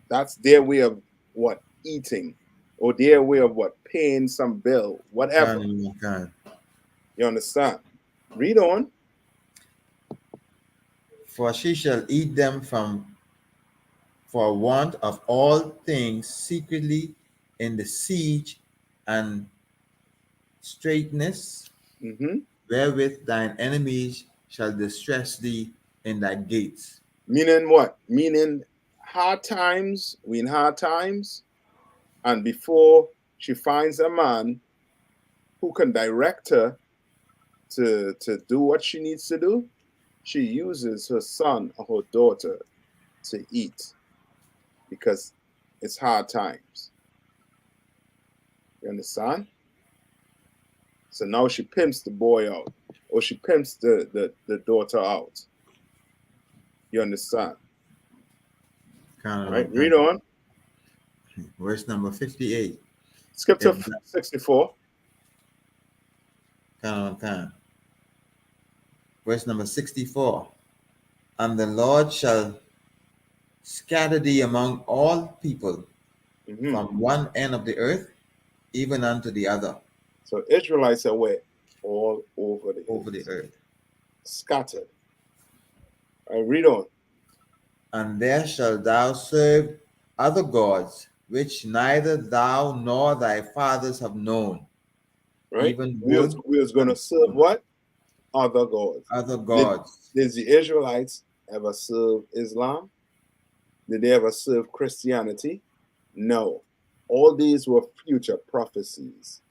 That's their way of what? Eating. Or their way of what? Paying some bill, whatever. Kind of one kind. You understand? Read on. For she shall eat them from for want of all things secretly in the siege and straitness Hmm. wherewith thine enemies shall distress thee in thy gates. Meaning what? Meaning hard times, we in hard times, and before she finds a man who can direct her to do what she needs to do, she uses her son or her daughter to eat because it's hard times. You understand? So now she pimps the boy out, or she pimps the daughter out. You understand? All right, read on. Verse number 58. Skip to If 64. Verse number 64. And the Lord shall scatter thee among all people Mhm. from one end of the earth even unto the other So Israelites are where? All over the earth. earth. Scattered. All right, read on. And there shalt thou serve other gods, which neither thou nor thy fathers have known, Right? even We was wood going to and serve stone. what? Other gods. Other Did, gods. did the Israelites ever serve Islam? Did they ever serve Christianity? No. All these were future prophecies.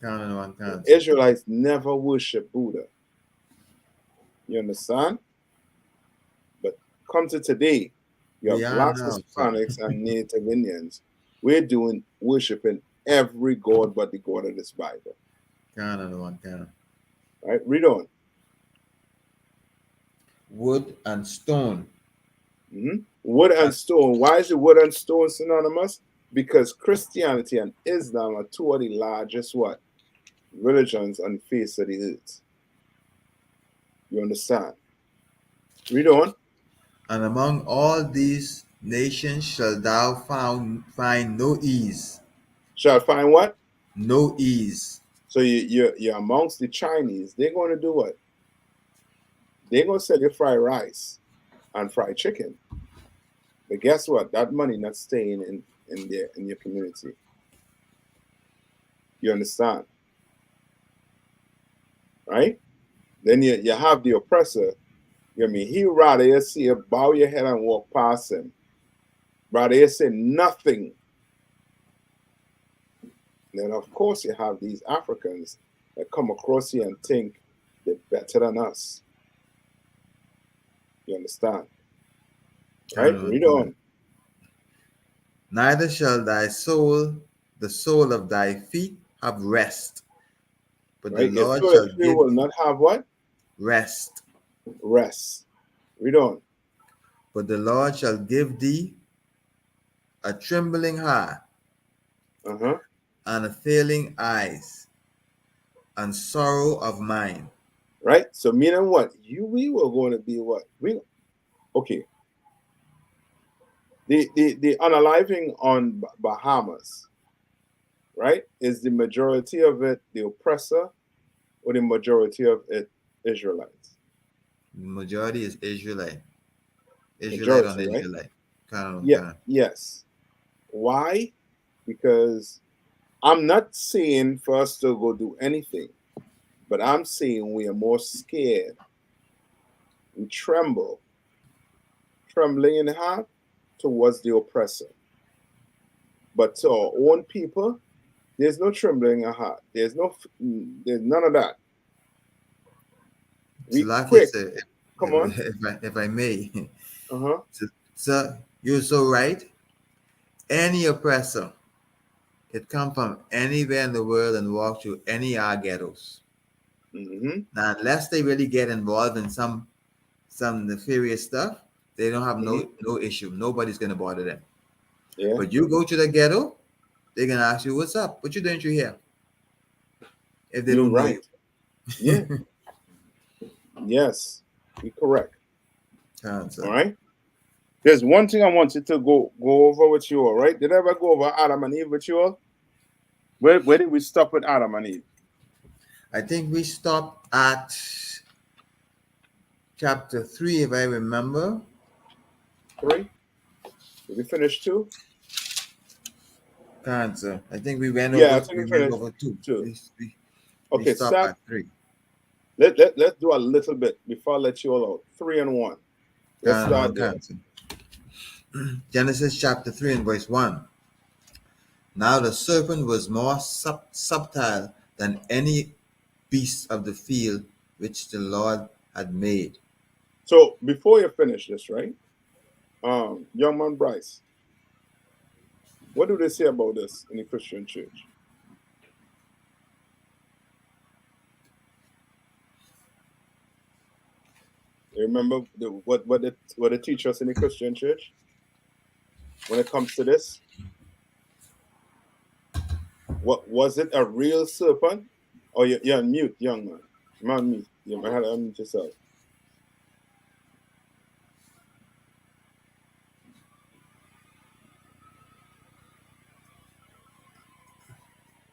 The Israelites never worship Buddha. You understand? But come to today, you We have are blacks, now, Hispanics, and Native Indians. We're doing worshiping every god but the God of this Bible. Right? Read on. Wood and stone. Wood and stone. Why is the wood and stone synonymous? Because Christianity and Islam are two of the largest what? Religions on the face of the earth. You understand? Read on. And among all these nations shalt thou find no ease. Shall find what? No ease. So you're amongst the Chinese. They're going to do what? They're going to sell you fried rice and fried chicken. But guess what? That money not staying in your community. You understand? Right? Then you have the oppressor. You know what I mean? He rather you see you bow your head and walk past him. Rather you say nothing. Then of course you have these Africans that come across here and think they're better than us. You understand? Right? Read on. Neither shall thy soul, the sole of thy feet, have rest. But Right? the Your Lord soul shall and give will not have what? rest. Rest. Read on. But the Lord shall give thee a trembling heart and a failing eyes and sorrow of mind. Right? So meaning what? We were going to be what? Okay. The unaliving on Bahamas, right? Is the majority of it the oppressor or the majority of it Israelites? The majority is Israelite. Israelite on Majority, right? Israelite. Yes. Why? Because I'm not saying for us to go do anything, but I'm saying we are more scared. We tremble, trembling in the heart towards the oppressor. But to our own people, there's no trembling in our heart. There's none of that. We quick. Come on. If I may. Uh-huh. So you're so right. Any oppressor could come from anywhere in the world and walk through any of our ghettos. Now, unless they really get involved in some nefarious stuff, they don't have no issue. Nobody's gonna bother them. Yeah. But you go to the ghetto, they're gonna ask you, "What's up? What you doing through here?" If they don't know you. Yeah. Yes. You're correct. All right. There's one thing I wanted to go over with you all, right? Did I ever go over Adam and Eve with you all? Where did we stop with Adam and Eve? I think we stopped at chapter 3, if I remember. 3? Did we finish 2? Cancer. I think we went Yeah, over. I think we finished 2. 2. We stopped at 3. Let's do a little bit before I let you all out. 3 and 1. Let's start there. Genesis chapter 3 and verse 1. Now the serpent was more subtle than any beast of the field which the Lord had made. So before you finish this, right? Young man Bryce, what do they say about this in the Christian church? You remember what they teach us in the Christian church when it comes to this? What was it, a real serpent? Oh, you're on mute, young man. You're on mute. You might have to unmute yourself.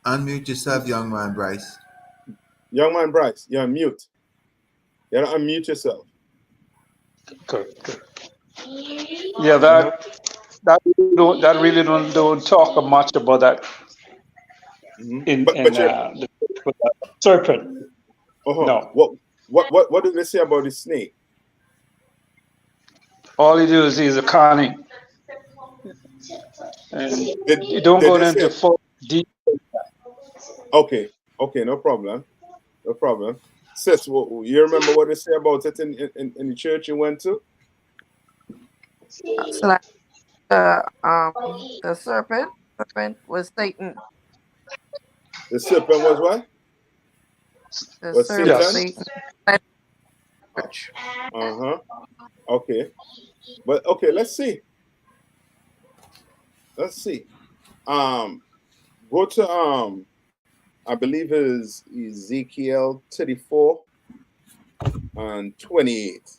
Unmute yourself, young man Bryce. Young man Bryce, you're on mute. You have to unmute yourself. Good, good. Yeah, that really don't talk much about that in But you're the serpent. No, what do they say about the snake? all he do is he's a conning, and you don't Did go they say into full deep. okay, no problem. No problem. Sis, you remember what they say about it in the church you went to? So like the serpent was Satan. The serpent was what? The Was serpent was Satan? Yes, Satan. Church. Uh-huh. Okay. But okay, let's see. Let's see. Go to I believe it is Ezekiel 34 and 28.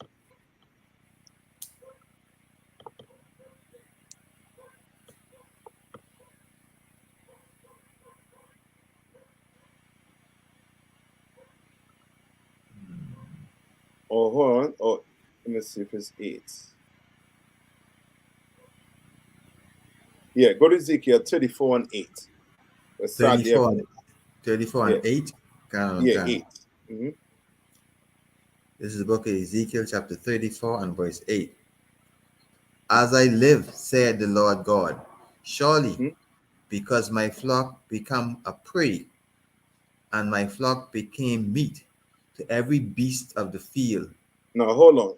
Oh, hold on. Oh, let me see if it's 8. Yeah, go to Ezekiel 34 and 8. Let's start there. 34 Yeah, and 8. yeah, 8. Mm-hmm. This is the book of Ezekiel, chapter 34 and verse 8. As I live, said the Lord God, surely Mm-hmm. because my flock become a prey, and my flock became meat to every beast of the field. Now, hold on.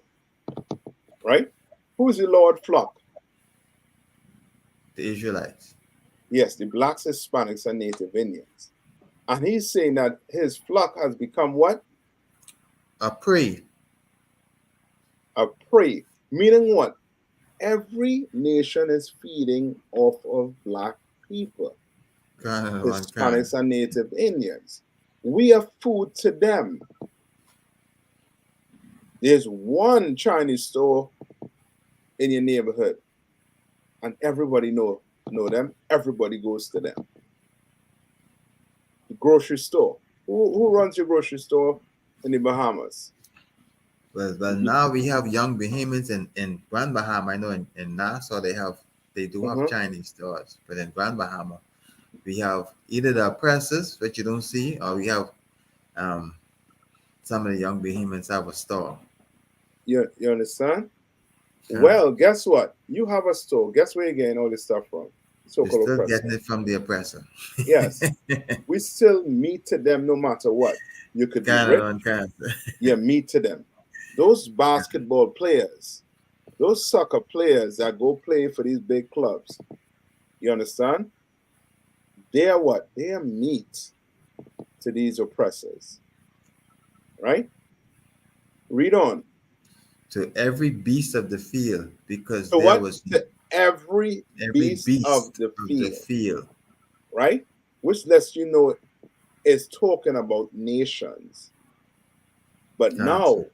Right? Who's the Lord flock? The Israelites. Yes, the blacks, Hispanics, and Native Indians. And he's saying that his flock has become what? A prey. A prey. Meaning what? Every nation is feeding off of black people, Hispanics, and Native Indians. We are food to them. There's one Chinese store in your neighborhood, and everybody know them. Everybody goes to them. The grocery store. Who runs your grocery store in the Bahamas? Well, now we have young behemoths in Grand Bahama. I know in Nassau they do have Chinese stores, but in Grand Bahama we have either the oppressors, which you don't see, or we have some of the young behemoths have a store. You understand? Well, guess what? You have a store. Guess where you're getting all this stuff from? You're still getting it from the oppressor. Yes. We still meet to them no matter what. You could be rich. Yeah, meet to them. Those basketball players, those soccer players that go play for these big clubs, you understand? They are what? They are meat to these oppressors. Right? Read on. To every beast of the field, because so there what? was to every beast of the field. Right? Which lets you know it's talking about nations. But now,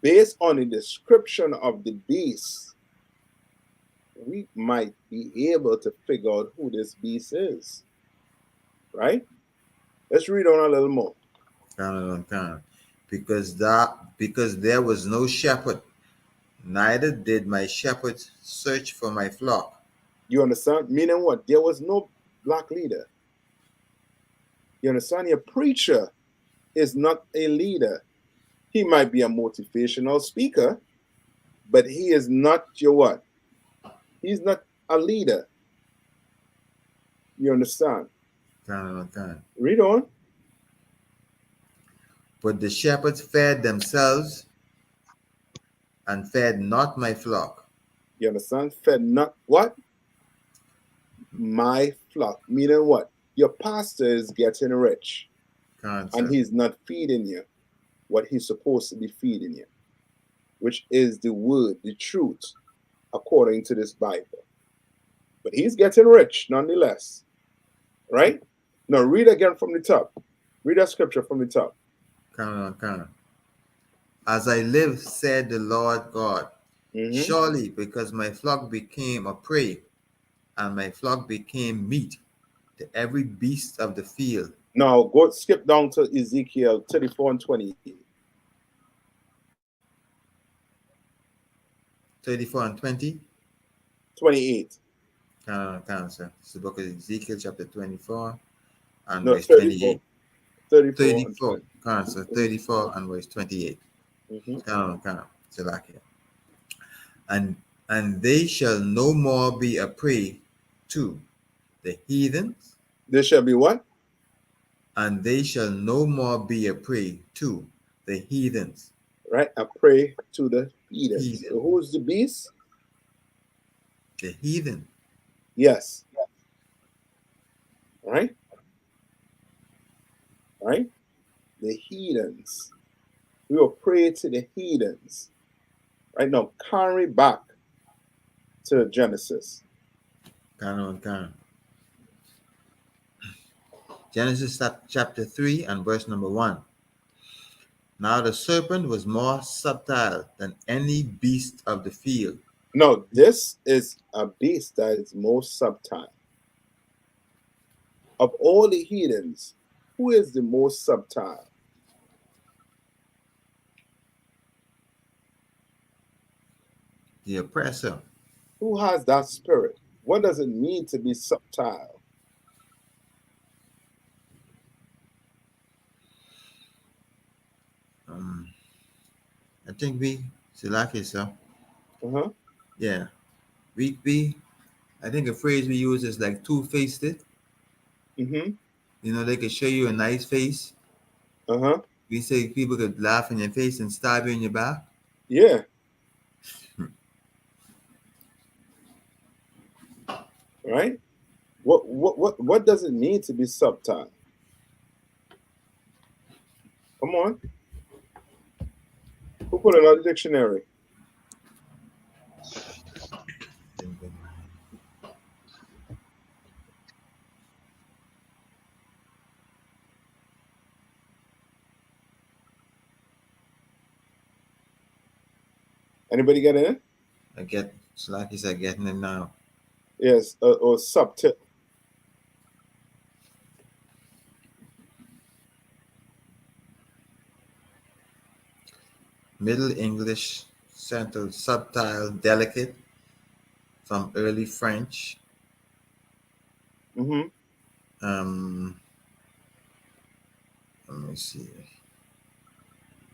based on the description of the beast, we might be able to figure out who this beast is. Right? Let's read on a little more. Because there was no shepherd, neither did my shepherds search for my flock. You understand? Meaning what? There was no black leader. You understand? Your preacher is not a leader. He might be a motivational speaker, but he is not your what? He's not a leader. You understand? Can. Read on. But the shepherds fed themselves and fed not my flock. You understand? Fed not what? My flock. Meaning what? Your pastor is getting rich Can, and sir. he's not feeding you what he's supposed to be feeding you, which is the word, the truth, according to this Bible. But he's getting rich nonetheless. Right? Now read again from the top. Read that scripture from the top. Can. As I live, said the Lord God, Mm-hmm. surely because my flock became a prey, and my flock became meat to every beast of the field. Now go skip down to Ezekiel 34 and 28. 34 and 20. 28. Can, sir. It's the book of Ezekiel, chapter 24, and No, verse 34. 28. 34 and 34. 20. Can, sir. 34 and verse 28. Mm-hmm. Can. Salakia. And they shall no more be a prey to the heathens, There shall be what? and they shall no more be a prey to the heathens. Right? A prey to the heathens. Heathen. So who's the beast? The heathen. Yes. Right? Right? The heathens. We will pray to the heathens. Right now, carry back to Genesis. Can. Genesis chapter 3 and verse number 1. Now the serpent was more subtle than any beast of the field. No, this is a beast that is most subtle. Of all the heathens, who is the most subtle? The oppressor. Who has that spirit? What does it mean to be subtle? I think Silaki, sir. Uh-huh. Yeah. I think a phrase we use is like two-faced it. Mm-hmm. You know, they could show you a nice face. Uh-huh. We say people could laugh in your face and stab you in your back. Yeah. Right? What does it mean to be subtle? Come on. Who put it on the dictionary? Anybody get it? I get Silaki said getting it now. Yes, or subtle. Middle English, central, subtle, delicate, from early French. Mm-hmm. Um, let me see.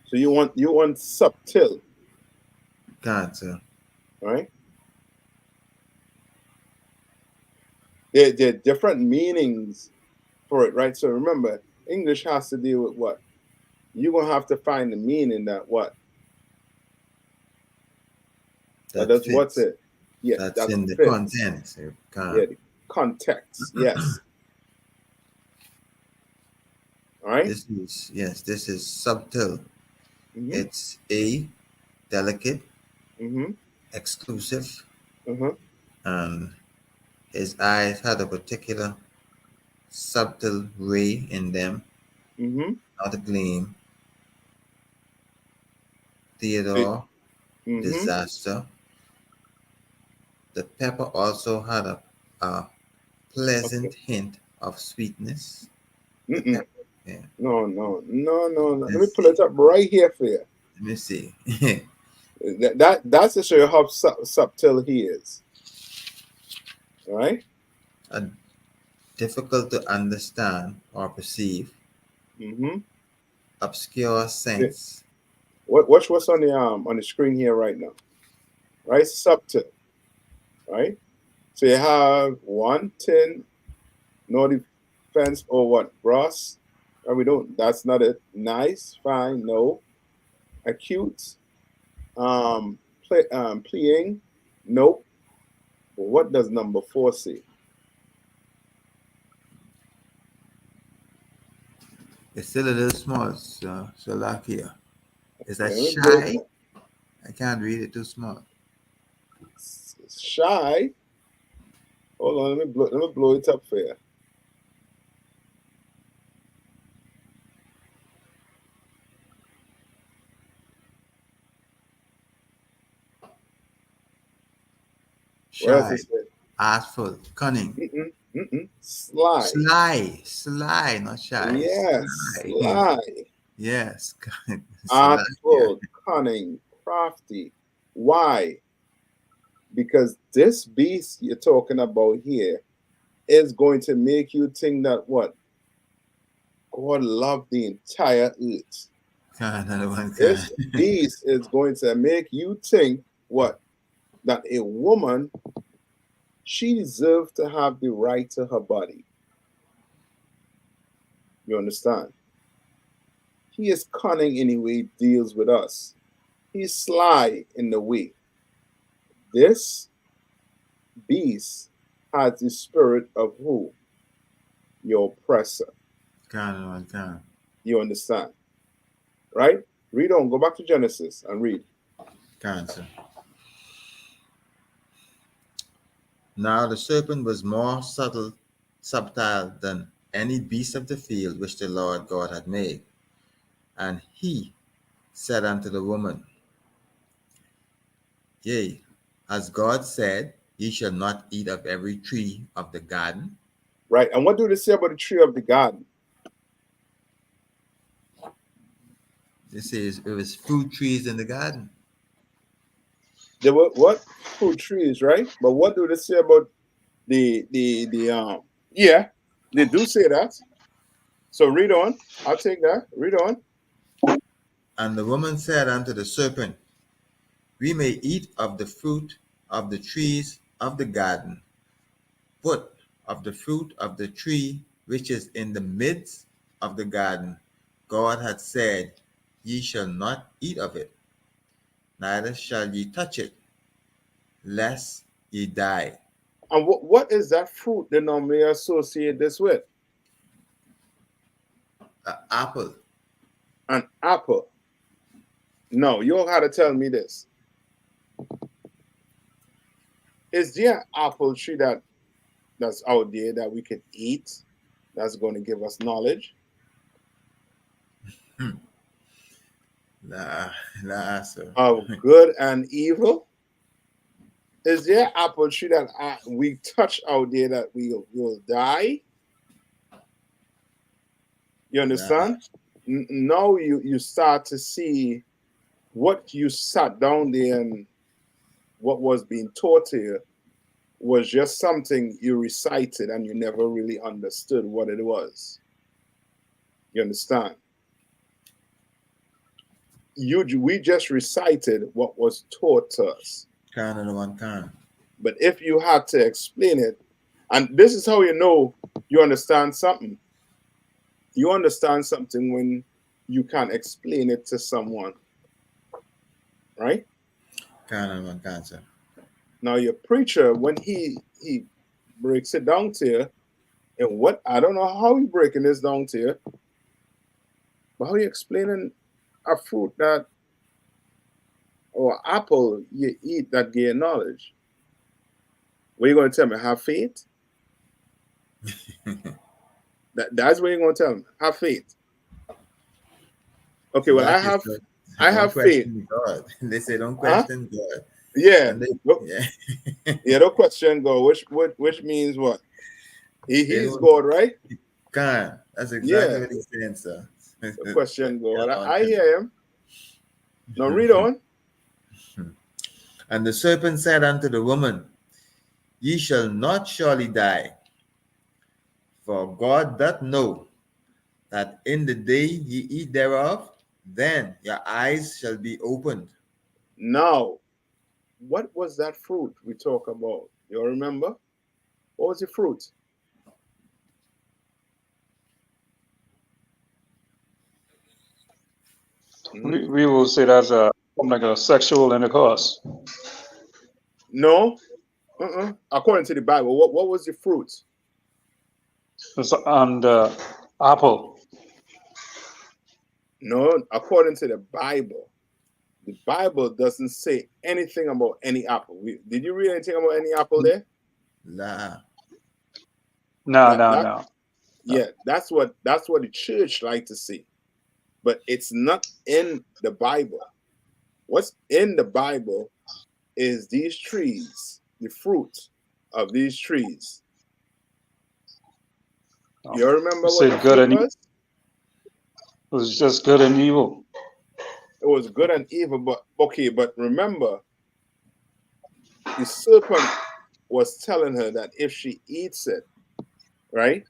So you want subtle, Can't, sir. right? There are different meanings for it, right? So remember, English has to deal with what? You're gonna have to find the meaning that what? That That's what's fits. it. Yeah, That's that in the fits. content. So Yeah, can't. the context. Yes. All right. This is subtle. Mm-hmm. It's a delicate, Mm-hmm. exclusive, Uh-huh. and his eyes had a particular subtle ray in them, Mm-hmm. not a gleam. It, Theodore, mm-hmm. disaster. The pepper also had a Okay. pleasant hint of sweetness. The Mm-mm. pepper, yeah. No. Let me Let's pull it see. up right here for you. Let me see. That's to show you how subtle he is. All right. A difficult to understand or perceive, Mm-hmm. obscure sense. Watch what's on the screen here right now. Right, subtle. Right. So you have 1, 10, No defense or what? Brass? Or we don't. That's not it. Nice, fine, no. Acute, pleading, nope. But what does number 4 say? It's still a little small, so Slovakia. Is that Okay, let me blow it shy? up. I can't read it too small. Shy. Hold on, let me blow it up for you. What else Shy, is it? artful, cunning, Sly. sly, not shy. Yes, Sly. sly. Yes, Slovakia. Artful, cunning, crafty. Why? Because this beast you're talking about here is going to make you think that what? God loved the entire earth. Can another one can. This beast is going to make you think what? That a woman, she deserves to have the right to her body. You understand? He is cunning in the way he deals with us. He's sly in the way. This beast has the spirit of who? Your oppressor. Can another one can. You understand? Right? Read on. Go back to Genesis and read. Can, sir. Now the serpent was more subtle than any beast of the field which the Lord God had made. And he said unto the woman, Yea, as God said, ye shall not eat of every tree of the garden. Right? And what do they say about the tree of the garden? This says it was fruit trees in the garden. There were what? Fruit trees, right? But what do they say about the yeah, they do say that. So read on. I'll take that. Read on. And the woman said unto the serpent, We may eat of the fruit of the trees of the garden, but of the fruit of the tree which is in the midst of the garden, God hath said, Ye shall not eat of it, neither shall ye touch it, lest ye die. And what is that fruit they normally associate this with? Apple. An apple. No, you all gotta tell me this. Is there an apple tree that's out there that we can eat that's going to give us knowledge Hmm. Nah, nah, sir. of good and evil? Is there an apple tree that we touch out there that we will die? You Nah, understand? Now you start to see what you sat down there and what was being taught here was just something you recited and you never really understood what it was. You understand? We just recited what was taught to us. can and one can. But if you had to explain it, and this is how you know you understand something. You understand something when you can explain it to someone, right? Can and one can, sir. Now your preacher, when he breaks it down to you, and what I don't know how he breaking this down to you, but how you explaining a fruit that or apple you eat that gain knowledge? What are you going to tell me? Have faith? That's what you're going to tell me. Have faith. Okay, So well like you said, I don't have faith. question God. They say don't Huh? question God. Yeah. And they, Look, yeah, yeah, no question God, which means what? they He's don't God, right? can. That's exactly Yeah. what he's saying, sir. No question Can God. one I hear him. Now read can. on. And the serpent said unto the woman, Ye shall not surely die, for God doth know that in the day ye eat thereof, then your eyes shall be opened. Now, what was that fruit we talk about? You remember? What was the fruit? Mhm. We will say that's a something like a sexual intercourse. No. According to the Bible, what was the fruit? It's on the apple. No, according to the Bible. The Bible doesn't say anything about any apple. Did you read anything about any apple there? La. No, That no, that no. yeah, that's what the church like to see. But it's not in the Bible. What's in the Bible is these trees, the fruit of these trees. No. You remember You what the say good fruit and evil. was? It was just good and evil. It was good and evil, but okay, but remember, the serpent was telling her that if she eats it, right,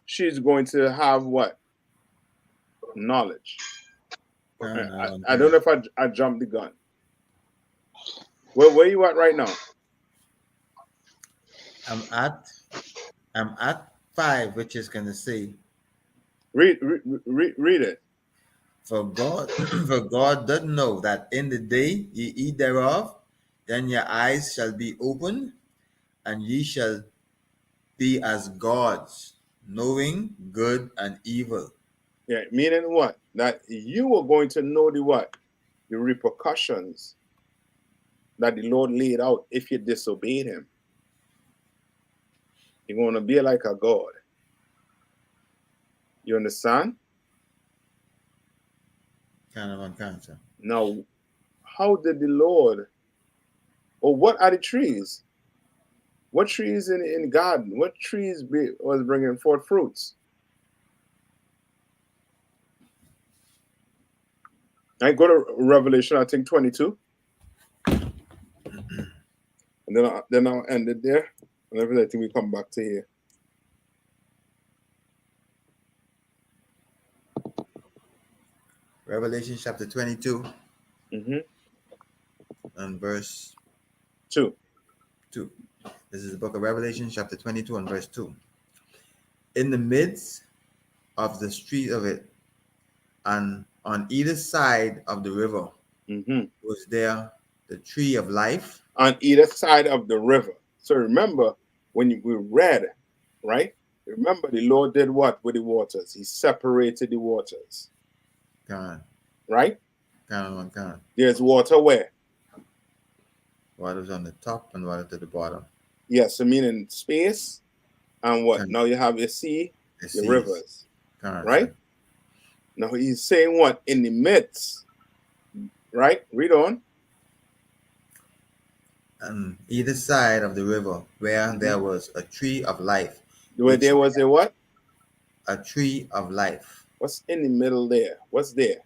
she's going to have what? Knowledge. I don't know if I jumped the gun. Where you at right now? I'm at I'm at 5, which is gonna say, Read it. for God for God doth know that in the day ye eat thereof, then your eyes shall be opened, and ye shall be as gods, knowing good and evil. Yeah, meaning what? That you are going to know the what? The repercussions that the Lord laid out if you disobeyed him. You're going to be like a God. You understand? Kind of unconscious. Now, how did the Lord, or what are the trees? What trees in the garden? What trees was bringing forth fruits? I go to Revelation, I think 22, and then I'll end it there. And I think we come back to here. Revelation chapter 22 Mm-hmm. and verse 2. 2. This is the book of Revelation chapter 22 and verse 2. In the midst of the street of it, and on either side of the river, Mm-hmm. was there the tree of life. On either side of the river. So remember, when we read, right? Remember, the Lord did what with the waters? He separated the waters, Can, right? can. There's water where? Water's on the top and water to the bottom. Yes, I mean in space. And what? Can, Now you have your sea, the your seas. rivers, Can, right? Now he's saying what? In the midst, right? Read on. and either side of the river, where Mm-hmm. there was a tree of life, Where which there was a what? a tree of life. What's in the middle there? What's there?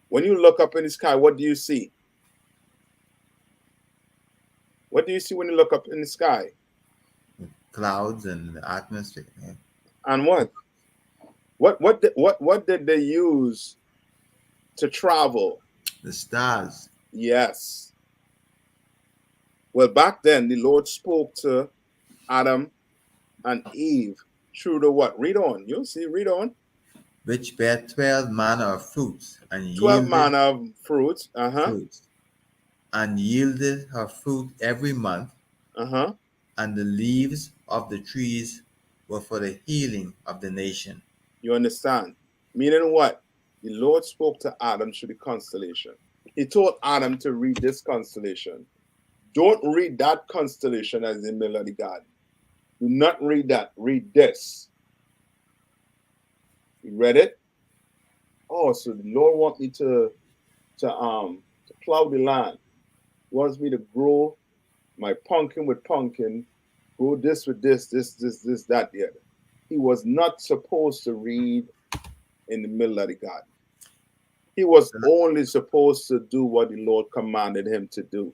When you look up in the sky, what do you see? What do you see when you look up in the sky? Clouds and the atmosphere. Yeah. And what? What did they use to travel? The stars. Yes. Well, back then the Lord spoke to Adam and Eve through the what? Read on. You'll see. Read on. Which bear 12 manner of fruits, and 12 yielded manner of fruits. Uh-huh. fruits, and yielded her fruit every month, Uh-huh. and the leaves of the trees were for the healing of the nation. You understand? Meaning what? The Lord spoke to Adam through the constellation. He told Adam to read this constellation. Don't read that constellation as the middle of the garden. Do not read that. Read this. You read it? Oh, so the Lord wants me to plow the land. He wants me to grow my pumpkin with pumpkin, grow this with this, that, the other. He was not supposed to read in the middle of the garden. He was only supposed to do what the Lord commanded him to do.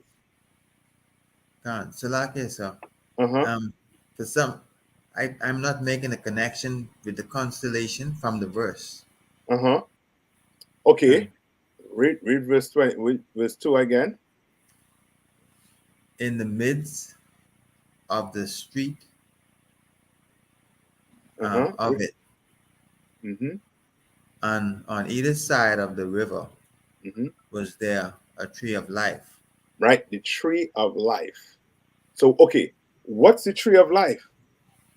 So like I said, Uh-huh. for some, I'm not making a connection with the constellation from the verse. Uh-huh. Okay. Um, Read verse 20, verse 2 again. in the midst of the street Uh-huh. of it, Mm-hmm. and on either side of the river, Mhm. was there a tree of life. Right? The tree of life. So, okay, what's the tree of life?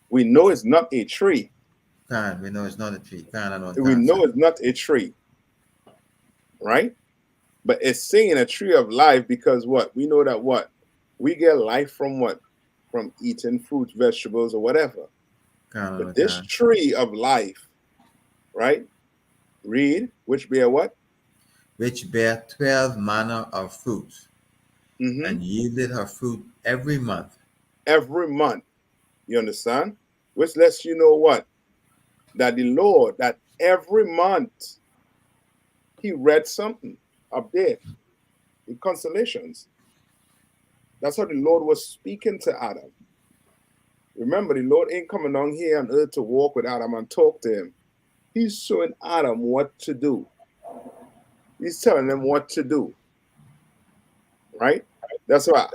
We know it's not a tree. Can we know it's not a tree? Can and one We can, know sir. it's not a tree, right? But it's saying a tree of life because what? We know that what? We get life from what? From eating fruits, vegetables, or whatever. Can and But one this can. tree of life, right? Read, which bear what? Which bare 12 manner of fruit, Mm-hmm. and yielded her fruit every month. Every month. You understand? Which lets you know what? That the Lord, that every month he read something up there, the constellations. That's how the Lord was speaking to Adam. Remember, the Lord ain't coming down here on earth to walk with Adam and talk to him. He's showing Adam what to do. He's telling him what to do, right? That's why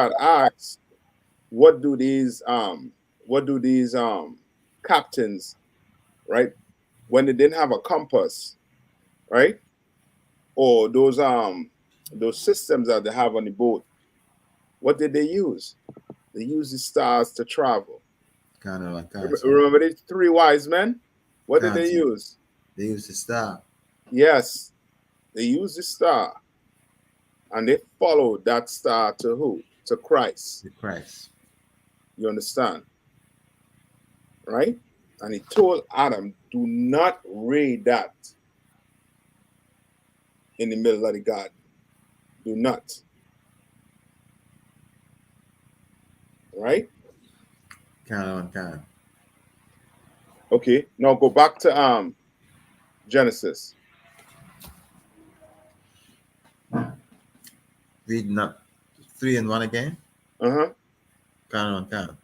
I asked, what do these captains, right? When they didn't have a compass, right? Or those systems that they have on the boat, what did they use? They used the stars to travel. Can and one can, sir. Remember the three wise men? What did Can, they sir. use? They use the star. Yes, they used the star, and they followed that star to who? To Christ. The Christ. You understand? Right? And he told Adam, do not read that in the middle of the garden. Do not. Right? Can and one can. Okay. Now go back to Genesis. Read not 3 and 1 again. Uh-huh. Can and one can.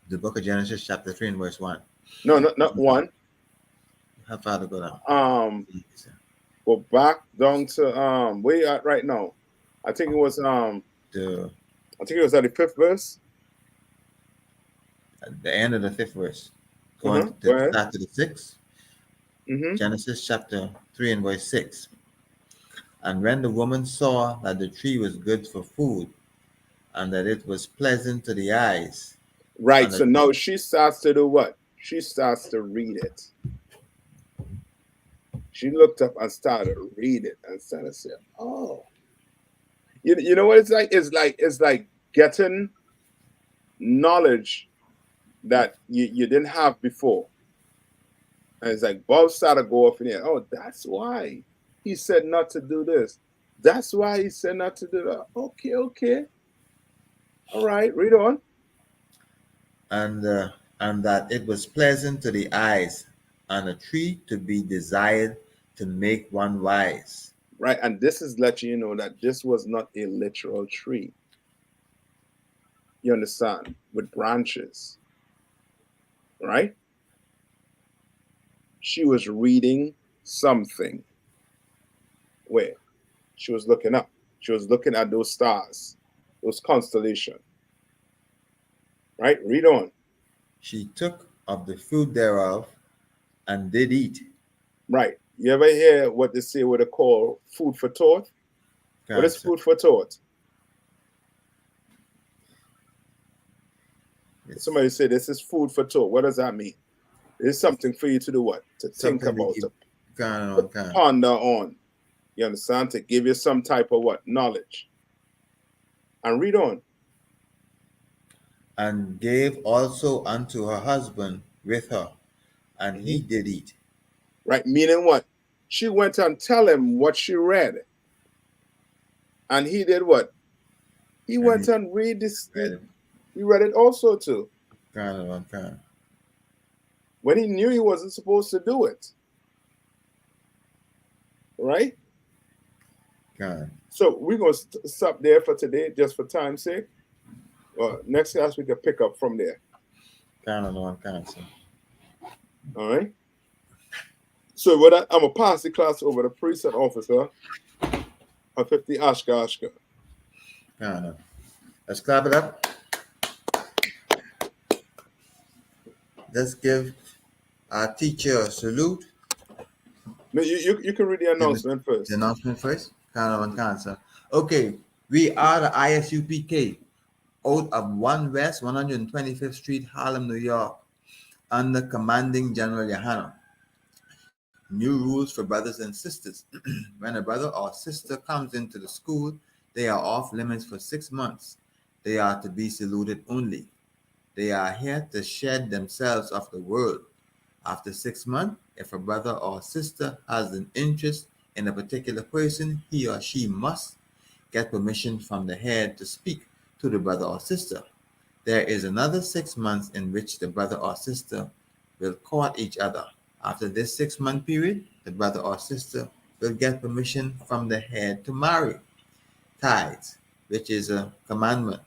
The book of Genesis, chapter 3 and verse 1. No, not one. How far to go down? Um, go back down to where you at right now. I think it was The, at the fifth verse. at the end of the 5th verse. Go on Uh-huh. Go to ahead. start to the 6th. Mm-hmm. Genesis chapter 3 and verse 6. And when the woman saw that the tree was good for food, and that it was pleasant to the eyes, Right. and So that now she starts to do what? She starts to read it. She looked up and started to read it and started to say, oh. You know what it's like? It's like getting knowledge that you didn't have before. And it's like bulbs started to go off in here. Oh, that's why he said not to do this. That's why he said not to do that. Okay, okay. All right, read on. and uh, and that it was pleasant to the eyes, and a tree to be desired to make one wise. Right, and this is letting you know that this was not a literal tree. You understand? With branches, right? She was reading something. Where? She was looking up. She was looking at those stars, those constellations. Right? Read on. She took of the fruit thereof and did eat. Right. You ever hear what they say what they call food for thought? What is Cancer. food for thought? It's Somebody say this is food for thought. What does that mean? It's something for you to do what? To think something we about, keep can to on can. ponder on. You understand? To give you some type of what? Knowledge. And read on. And gave also unto her husband with her, and he Mhm. did eat. Right? Meaning what? She went and tell him what she read. And he did what? He And went he and read this. read it. He read it also too. Can on can. When he knew he wasn't supposed to do it. Right? Can. So we're going to stop there for today, just for time's sake. Next class, we can pick up from there. Can on cancer. All right? So with that, I'm going to pass the class over to Precinct Officer of 50 Ashka Ashka. Can. Let's clap it up. Let's give our teacher a salute. No, you can read the announcement The first. announcement first. Kind of cancer. Okay, we are the ISUPK out of 1 West 125th Street, Harlem, New York, under commanding General Yahano. New rules for brothers and sisters. When a brother or sister comes into the school, they are off limits for 6 months. They are to be saluted only. They are here to shed themselves of the world. After 6 months, if a brother or sister has an interest in a particular person, he or she must get permission from the head to speak to the brother or sister. There is another 6 months in which the brother or sister will court each other. After this 6 month period, the brother or sister will get permission from the head to marry. Tithes, which is a commandment.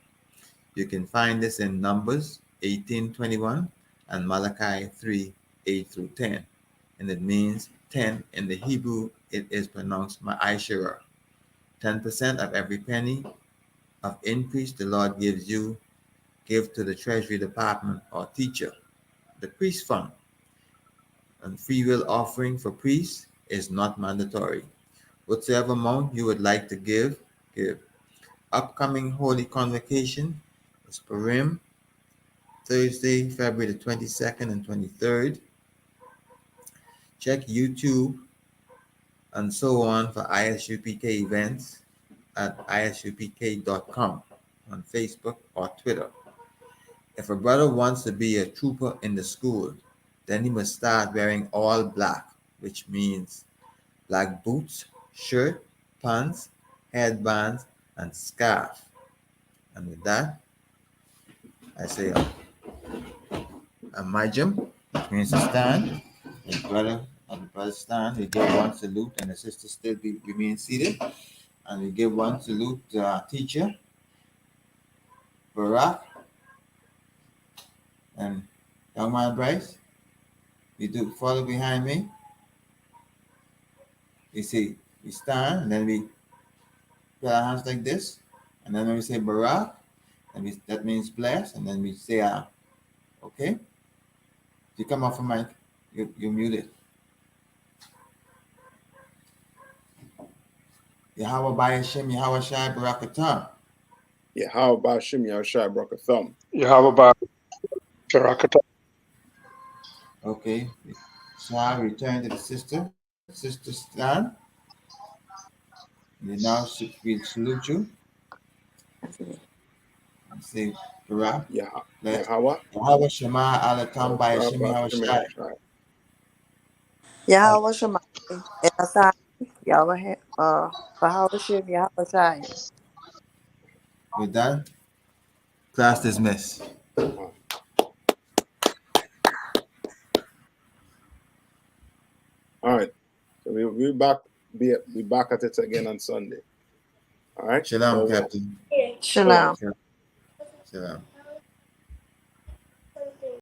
You can find this in Numbers 18:21 and Malachi 3:8 through 10. And it means 10 in the Hebrew, it is pronounced ma'ashera. 10% of every penny of increase the Lord gives you, give to the Treasury Department or teacher. The priest fund and free will offering for priests is not mandatory. Whatsoever amount you would like to give, give. Upcoming Holy Convocation is Purim, Thursday, February the 22nd and 23rd. Check YouTube and so on for ISUPK events at isupk.com on Facebook or Twitter. If a brother wants to be a trooper in the school, then he must start wearing all black, which means black boots, shirt, pants, headbands, and scarf. And with that, I say a majum, which means to stand. The brother stand, we give one salute, and the sister still remain seated. And we give one salute to our teacher, Barack, and young man Bryce. You do follow behind me. You see, we stand, and then we put our hands like this, and then when we say Barack, and that means bless, and then we say okay. If you come off a mic, you muted. Yahweh Bayashim, Yahweh Shai Barakatah. Yeah, how about Shim Yahushua broke a thumb? Yahweh Barakatah. Okay. Shai, return to the sister. Sister stand. We now we salute you. And say Barak. Yeah, Bless. Yahweh. Yahweh Shema Alatam Bayashim, Yahweh Shim Shai. Yahushua. Yahweh Shemai, Elazar, Yahweh, Bahawashim, Yahweh Shai. We're done. Class dismissed. All right. So we'll be back at it again on Sunday. All right. Shalom, No, Captain. Shalom. Shalom.